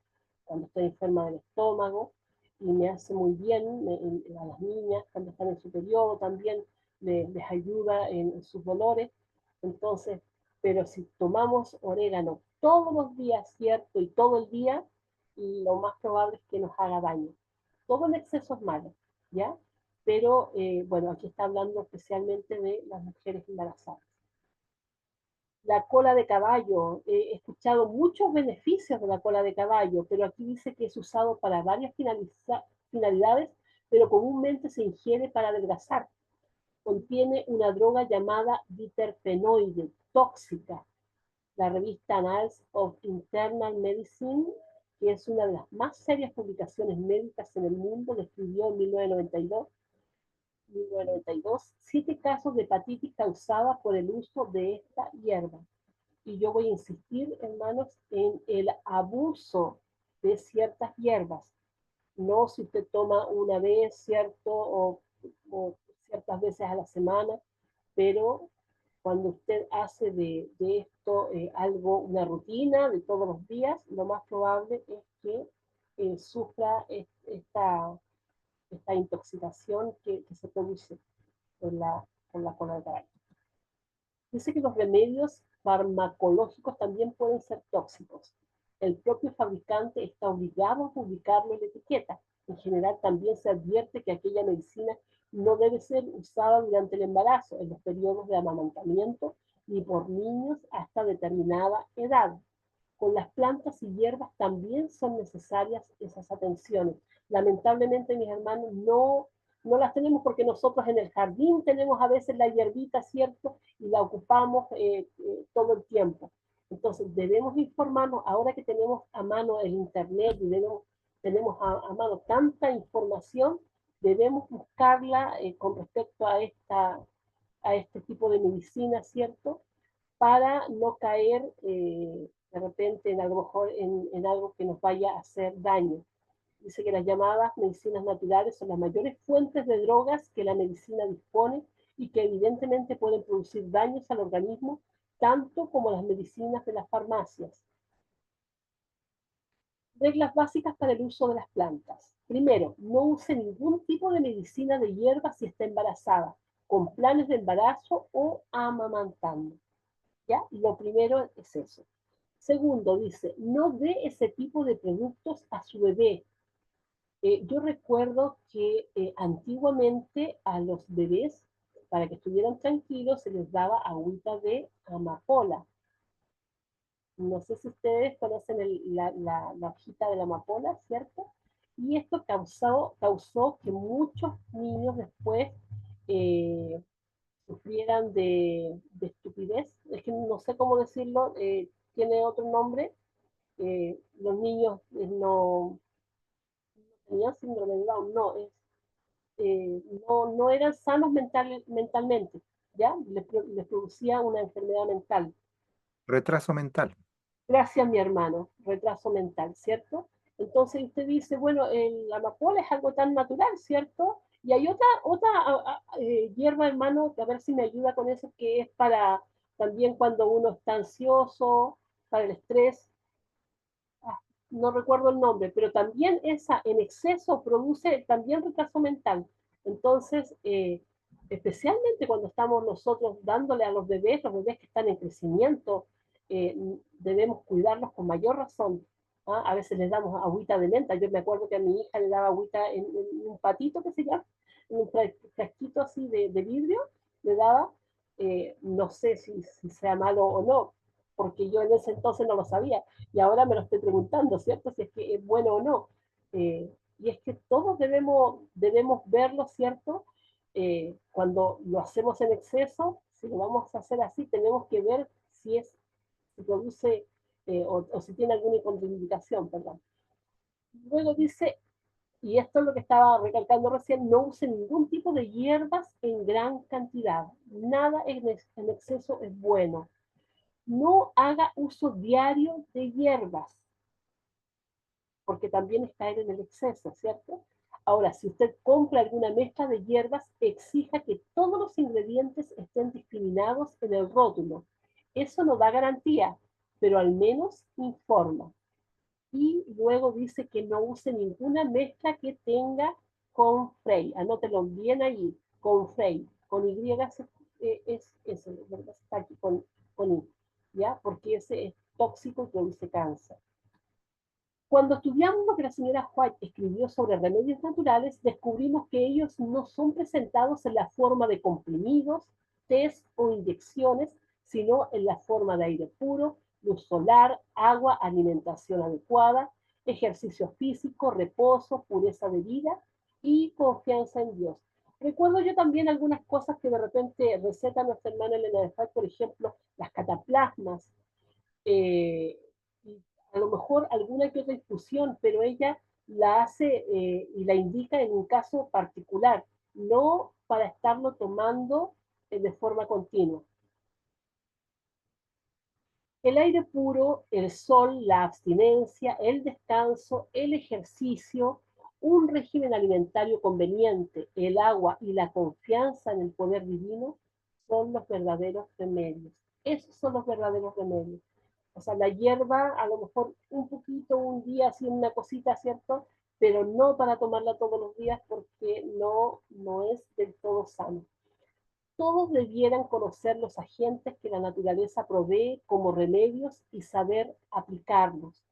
estoy enferma del estómago y me hace muy bien a las niñas cuando están en su periodo también les ayuda en sus dolores. Entonces, pero si tomamos orégano todos los días, ¿cierto? Y todo el día, lo más probable es que nos haga daño. Todo en exceso es malo. ¿ya? Pero, bueno, aquí está hablando especialmente de las mujeres embarazadas. La cola de caballo, he escuchado muchos beneficios de la cola de caballo, pero aquí dice que es usado para varias finalidades, pero comúnmente se ingiere para adelgazar. Contiene una droga llamada diterpenoide, tóxica. La revista Annals of Internal Medicine, que es una de las más serias publicaciones médicas en el mundo, describió en 1992 7 casos de hepatitis causada por el uso de esta hierba. Y yo voy a insistir, hermanos, en el abuso de ciertas hierbas. No si usted toma una vez, ¿cierto? O ciertas veces a la semana, pero cuando usted hace de esto algo, una rutina de todos los días, lo más probable es que sufra esta intoxicación que se produce con la cola de caballo. Dice que los remedios farmacológicos también pueden ser tóxicos. El propio fabricante está obligado a publicarlo en la etiqueta. En general también se advierte que aquella medicina no debe ser usada durante el embarazo, en los periodos de amamantamiento, ni por niños hasta determinada edad. Con las plantas y hierbas también son necesarias esas atenciones. Lamentablemente, mis hermanos, no las tenemos porque nosotros en el jardín tenemos a veces la hierbita, ¿cierto? Y la ocupamos todo el tiempo. Entonces, debemos informarnos, ahora que tenemos a mano el Internet y tenemos a mano tanta información, debemos buscarla con respecto a este tipo de medicina, ¿cierto? Para no caer de repente en algo, en algo que nos vaya a hacer daño. Dice que las llamadas medicinas naturales son las mayores fuentes de drogas que la medicina dispone y que evidentemente pueden producir daños al organismo, tanto como las medicinas de las farmacias. Reglas básicas para el uso de las plantas. Primero, no use ningún tipo de medicina de hierba si está embarazada, con planes de embarazo o amamantando. ¿Ya? Lo primero es eso. Segundo, dice, no dé ese tipo de productos a su bebé. Yo recuerdo que antiguamente a los bebés, para que estuvieran tranquilos, se les daba agüita de amapola. No sé si ustedes conocen la hojita de la amapola, ¿cierto? Y esto causó que muchos niños después eh, sufrieran de estupidez. Es que no sé cómo decirlo, tiene otro nombre. Los niños no tenían síndrome de Down, no, no eran sanos mentalmente, ¿ya? Les producía una enfermedad mental. Retraso mental. Gracias, mi hermano, retraso mental, ¿cierto? Entonces usted dice, bueno, la amapola es algo tan natural, ¿cierto? Y hay otra hierba, hermano, que a ver si me ayuda con eso, que es para también cuando uno está ansioso, para el estrés, no recuerdo el nombre, pero también esa en exceso produce también retraso mental. Entonces, especialmente cuando estamos nosotros dándole a los bebés que están en crecimiento, debemos cuidarlos con mayor razón. ¿Ah? A veces les damos agüita de menta. Yo me acuerdo que a mi hija le daba agüita en un patito que se llama, en un frasquito así de vidrio, le daba, no sé si sea malo o no, porque yo en ese entonces no lo sabía y ahora me lo estoy preguntando, ¿cierto? Si es que es bueno o no. Y es que todos debemos verlo, ¿cierto? Cuando lo hacemos en exceso, si lo vamos a hacer así, tenemos que ver si produce o si tiene alguna contraindicación, perdón. Luego dice, y esto es lo que estaba recalcando recién, no use ningún tipo de hierbas en gran cantidad. Nada en exceso es bueno. No haga uso diario de hierbas, porque también es caer en el exceso, ¿cierto? Ahora, si usted compra alguna mezcla de hierbas, exija que todos los ingredientes estén discriminados en el rótulo. Eso no da garantía, pero al menos informa. Y luego dice que no use ninguna mezcla que tenga confrey. Anótelo bien ahí, confrey. Con Y es eso, ¿verdad? Está aquí con I, ¿ya? Porque ese es tóxico y produce cáncer. Cuando estudiamos lo que la señora White escribió sobre remedios naturales, descubrimos que ellos no son presentados en la forma de comprimidos, test o inyecciones, sino en la forma de aire puro, luz solar, agua, alimentación adecuada, ejercicio físico, reposo, pureza de vida y confianza en Dios. Recuerdo yo también algunas cosas que de repente receta nuestra hermana Elena de White, por ejemplo, las cataplasmas, eh, a lo mejor alguna que otra infusión, pero ella la hace y la indica en un caso particular, no para estarlo tomando de forma continua. El aire puro, el sol, la abstinencia, el descanso, el ejercicio, un régimen alimentario conveniente, el agua y la confianza en el poder divino son los verdaderos remedios. Esos son los verdaderos remedios. O sea, la hierba, a lo mejor un poquito, un día, así una cosita, ¿cierto? Pero no para tomarla todos los días porque no es del todo sano. Todos debieran conocer los agentes que la naturaleza provee como remedios y saber aplicarlos.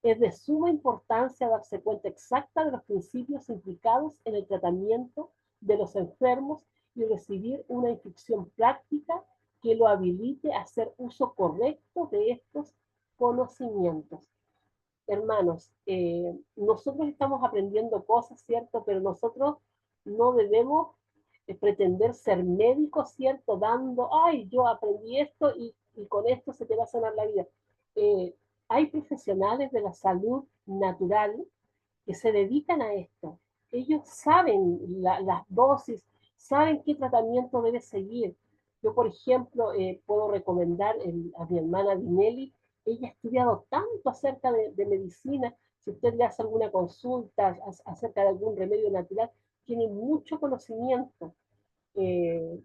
Es de suma importancia darse cuenta exacta de los principios implicados en el tratamiento de los enfermos y recibir una instrucción práctica que lo habilite a hacer uso correcto de estos conocimientos. Hermanos, nosotros estamos aprendiendo cosas, ¿cierto? Pero nosotros no debemos pretender ser médicos, ¿cierto? Dando, ay, yo aprendí esto y con esto se te va a sanar la vida. Eh, Hay profesionales de la salud natural que se dedican a esto. Ellos saben las dosis, saben qué tratamiento debe seguir. Yo, por ejemplo, puedo recomendar a mi hermana Dinelli. Ella ha estudiado tanto acerca de medicina. Si usted le hace alguna consulta acerca de algún remedio natural, tiene mucho conocimiento. Eh,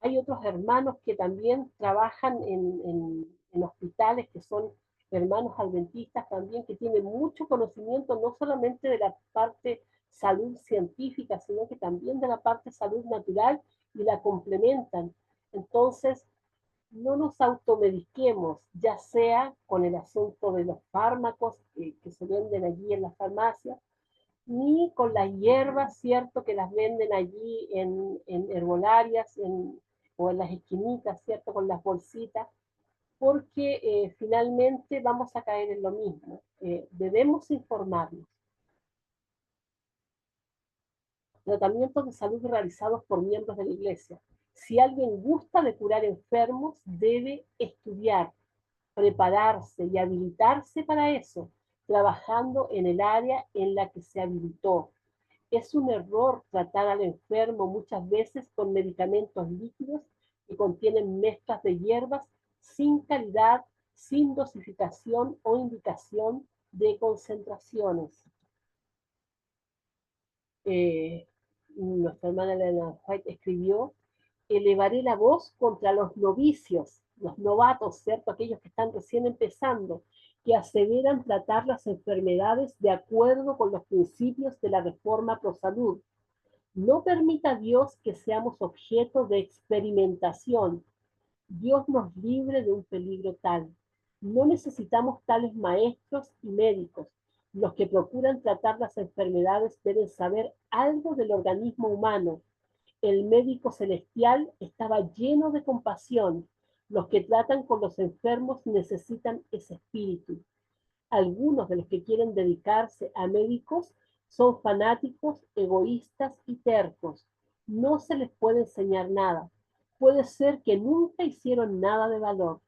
Hay otros hermanos que también trabajan en hospitales, que son hermanos adventistas también, que tienen mucho conocimiento, no solamente de la parte salud científica, sino que también de la parte salud natural y la complementan. Entonces, no nos automediquemos, ya sea con el asunto de los fármacos que se venden allí en las farmacias, ni con las hierbas, ¿cierto? Que las venden allí en herbolarias o en las esquinitas, ¿cierto? Con las bolsitas, porque finalmente vamos a caer en lo mismo. Debemos informarnos. Tratamientos de salud realizados por miembros de la iglesia. Si alguien gusta de curar enfermos, debe estudiar, prepararse y habilitarse para eso, trabajando en el área en la que se habilitó. Es un error tratar al enfermo muchas veces con medicamentos líquidos que contienen mezclas de hierbas sin calidad, sin dosificación o indicación de concentraciones. Eh, Nuestra hermana Elena White escribió: elevaré la voz contra los novicios, los novatos, ¿cierto? Aquellos que están recién empezando, que aseveran tratar las enfermedades de acuerdo con los principios de la reforma pro salud. No permita Dios que seamos objeto de experimentación. Dios nos libre de un peligro tal. No necesitamos tales maestros y médicos. Los que procuran tratar las enfermedades deben saber algo del organismo humano. El médico celestial estaba lleno de compasión. Los que tratan con los enfermos necesitan ese espíritu. Algunos de los que quieren dedicarse a médicos son fanáticos, egoístas y tercos. No se les puede enseñar nada. Puede ser que nunca hicieron nada de valor.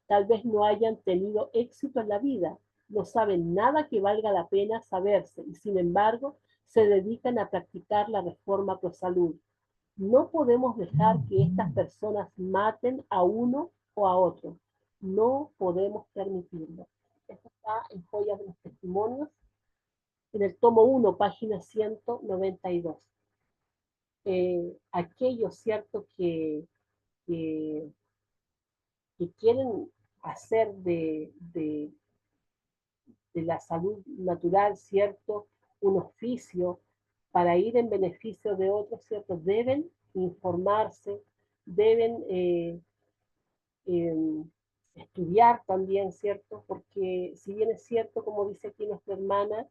Tal vez no hayan tenido éxito en la vida. No saben nada que valga la pena saberse y sin embargo se dedican a practicar la reforma pro salud. No podemos dejar que estas personas maten a uno o a otro. No podemos permitirlo. Esto está en Joyas de los Testimonios, en el tomo 1, página 192. Aquellos, ¿cierto?, que, que quieren hacer de la salud natural, ¿cierto?, un oficio para ir en beneficio de otros, ¿cierto?, deben informarse, deben eh, estudiar también, ¿cierto? Porque si bien es cierto, como dice aquí nuestra hermana,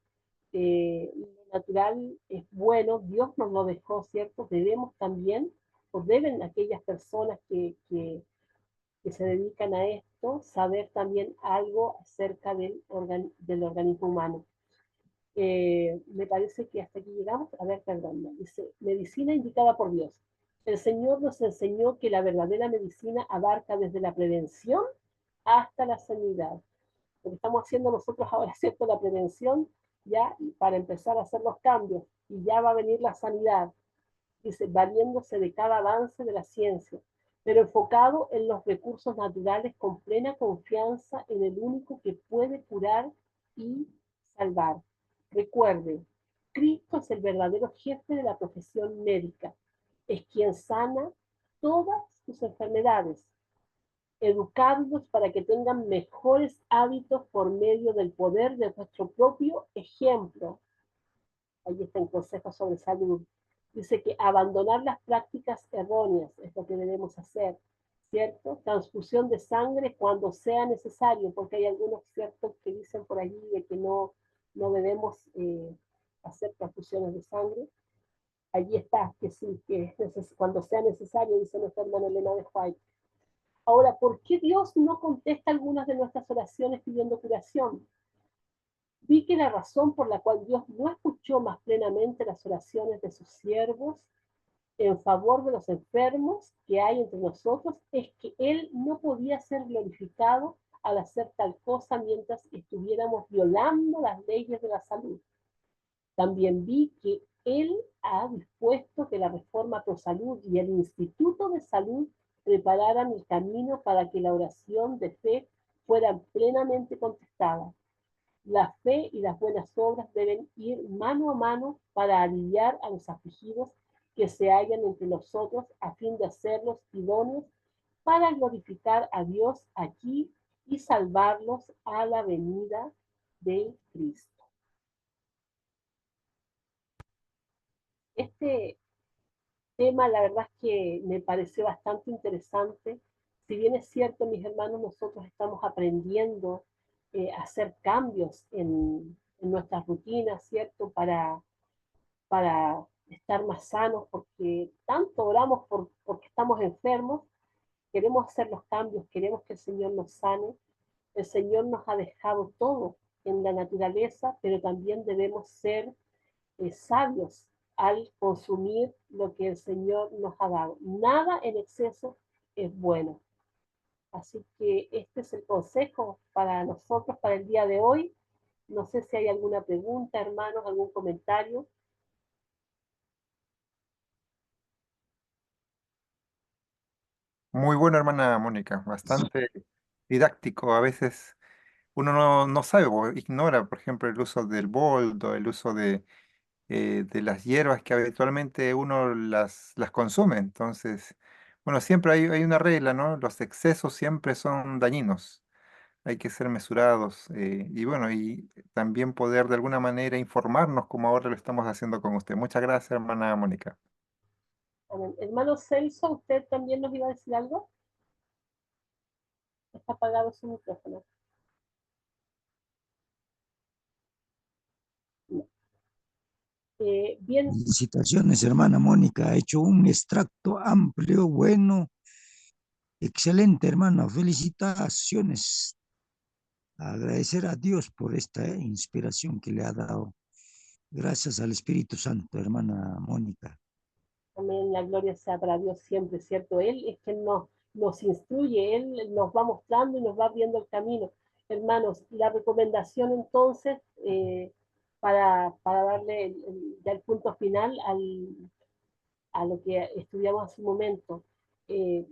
lo natural es bueno, Dios nos lo dejó, ¿cierto? Debemos también, o deben aquellas personas que se dedican a esto, saber también algo acerca del organismo humano. Me parece que hasta aquí llegamos. A ver, perdón, dice, medicina indicada por Dios. El Señor nos enseñó que la verdadera medicina abarca desde la prevención hasta la sanidad. Lo que estamos haciendo nosotros ahora es cierto, la prevención, ya para empezar a hacer los cambios, y ya va a venir la sanidad, dice, valiéndose de cada avance de la ciencia, pero enfocado en los recursos naturales con plena confianza en el único que puede curar y salvar. Recuerde, Cristo es el verdadero jefe de la profesión médica, es quien sana todas sus enfermedades, educarlos para que tengan mejores hábitos por medio del poder de nuestro propio ejemplo. Ahí está en Consejo sobre Salud. Dice que abandonar las prácticas erróneas es lo que debemos hacer, ¿cierto? Transfusión de sangre cuando sea necesario, porque hay algunos ciertos que dicen por allí de que no debemos hacer transfusiones de sangre. Allí está, que sí, que cuando sea necesario, dice nuestra hermana Elena de White. Ahora, ¿por qué Dios no contesta algunas de nuestras oraciones pidiendo curación? Vi que la razón por la cual Dios no escuchó más plenamente las oraciones de sus siervos en favor de los enfermos que hay entre nosotros es que Él no podía ser glorificado al hacer tal cosa mientras estuviéramos violando las leyes de la salud. También vi que Él ha dispuesto que la reforma Pro Salud y el Instituto de Salud prepararan el camino para que la oración de fe fuera plenamente contestada. La fe y las buenas obras deben ir mano a mano para aliviar a los afligidos que se hallan entre nosotros a fin de hacerlos idóneos para glorificar a Dios aquí y salvarlos a la venida de Cristo. Este tema, la verdad es que me pareció bastante interesante. Si bien es cierto, mis hermanos, nosotros estamos aprendiendo a hacer cambios en nuestras rutinas, ¿cierto? Para estar más sanos, porque tanto oramos porque estamos enfermos, queremos hacer los cambios, queremos que el Señor nos sane. El Señor nos ha dejado todo en la naturaleza, pero también debemos ser sabios al consumir lo que el Señor nos ha dado. Nada en exceso es bueno. Así que este es el consejo para nosotros para el día de hoy. No sé si hay alguna pregunta, hermanos, algún comentario. Muy bueno, hermana Mónica, bastante didáctico. A veces uno no sabe o ignora, por ejemplo, el uso del boldo, el uso de las hierbas que habitualmente uno las consume. Entonces, bueno, siempre hay una regla, ¿no? Los excesos siempre son dañinos. Hay que ser mesurados y bueno, y también poder de alguna manera informarnos como ahora lo estamos haciendo con usted. Muchas gracias, hermana Mónica. Amén. Hermano Celso, ¿usted también nos iba a decir algo? Está apagado su micrófono. No. Bien, Felicitaciones, hermana Mónica. Ha hecho un extracto amplio, bueno, excelente, hermana. Felicitaciones. Agradecer a Dios por esta inspiración que le ha dado. Gracias al Espíritu Santo, hermana Mónica. amén, la gloria sea para Dios siempre, ¿cierto? Él es quien nos instruye, Él nos va mostrando y nos va abriendo el camino. Hermanos, la recomendación entonces, para darle ya el punto final a lo que estudiamos hace un momento, eh,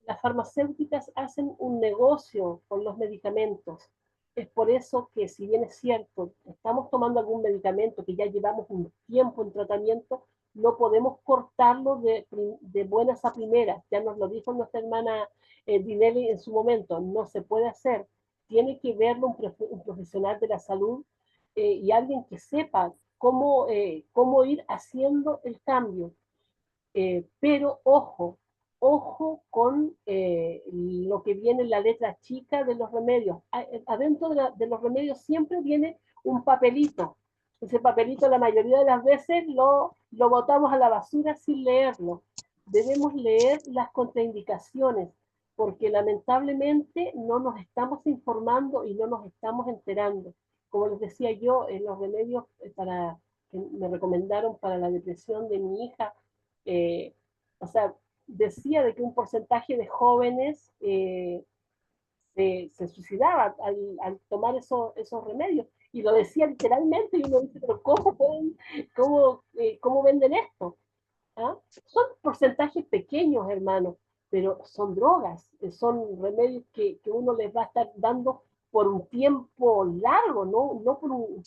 las farmacéuticas hacen un negocio con los medicamentos. Es por eso que, si bien es cierto, estamos tomando algún medicamento que ya llevamos un tiempo en tratamiento, no podemos cortarlo de buenas a primeras. Ya nos lo dijo nuestra hermana Dinelli en su momento, no se puede hacer. Tiene que verlo un profesional de la salud y alguien que sepa cómo ir haciendo el cambio. Pero ojo, ojo con lo que viene en la letra chica de los remedios. Adentro de los remedios siempre viene un papelito. Ese papelito la mayoría de las veces lo botamos a la basura sin leerlo. Debemos leer las contraindicaciones, porque lamentablemente no nos estamos informando y no nos estamos enterando. Como les decía yo, los remedios que me recomendaron para la depresión de mi hija, eh, o sea, decía de que un porcentaje de jóvenes se suicidaba al tomar esos remedios. Y lo decía literalmente, y uno dice, pero ¿cómo venden esto? ¿Ah? Son porcentajes pequeños, hermano, pero son drogas, son remedios que uno les va a estar dando por un tiempo largo, no por un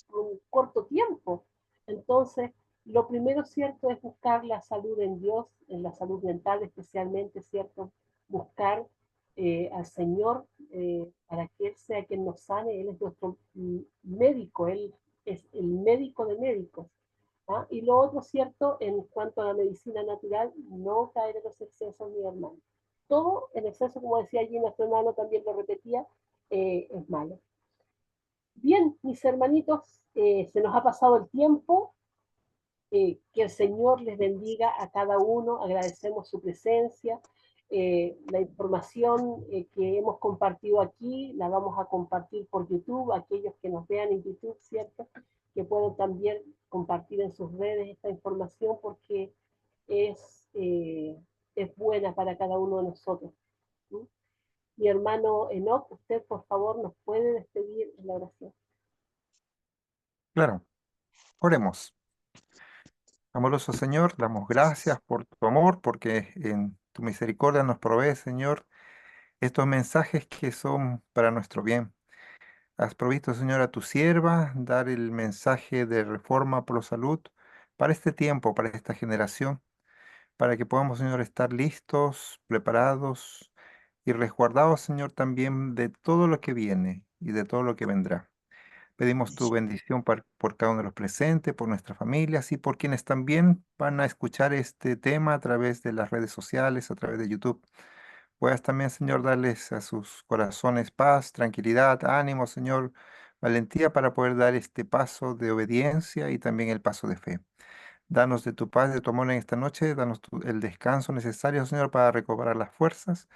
corto tiempo. Entonces, lo primero, cierto, es buscar la salud en Dios, en la salud mental especialmente, cierto, buscar al Señor para que Él sea quien nos sane. Él es nuestro médico, Él es el médico de médicos. ¿Ah? Y lo otro, cierto, en cuanto a la medicina natural, no caer en los excesos, mi hermano. Todo en exceso, como decía allí nuestro hermano, también lo repetía, es malo. Bien, mis hermanitos, se nos ha pasado el tiempo. Que el Señor les bendiga a cada uno. Agradecemos su presencia. La información que hemos compartido aquí la vamos a compartir por YouTube. Aquellos que nos vean en YouTube, ¿cierto? Que pueden también compartir en sus redes esta información porque es, eh, es buena para cada uno de nosotros. ¿Sí? Mi hermano Enoch, usted por favor nos puede despedir en la oración. Claro, oremos. Amoroso Señor, damos gracias por tu amor, porque en tu misericordia nos provee, Señor, estos mensajes que son para nuestro bien. Has provisto, Señor, a tu sierva dar el mensaje de reforma por la salud para este tiempo, para esta generación, para que podamos, Señor, estar listos, preparados y resguardados, Señor, también de todo lo que viene y de todo lo que vendrá. Pedimos tu bendición por cada uno de los presentes, por nuestras familias y por quienes también van a escuchar este tema a través de las redes sociales, a través de YouTube. Puedas también, Señor, darles a sus corazones paz, tranquilidad, ánimo, Señor, valentía para poder dar este paso de obediencia y también el paso de fe. Danos de tu paz, de tu amor en esta noche, danos el descanso necesario, Señor, para recobrar las fuerzas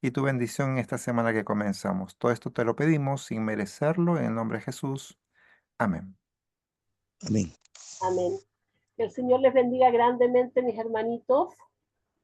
y tu bendición en esta semana que comenzamos. Todo esto te lo pedimos sin merecerlo, en el nombre de Jesús. Amén. Amén. Amén. Que el Señor les bendiga grandemente, mis hermanitos.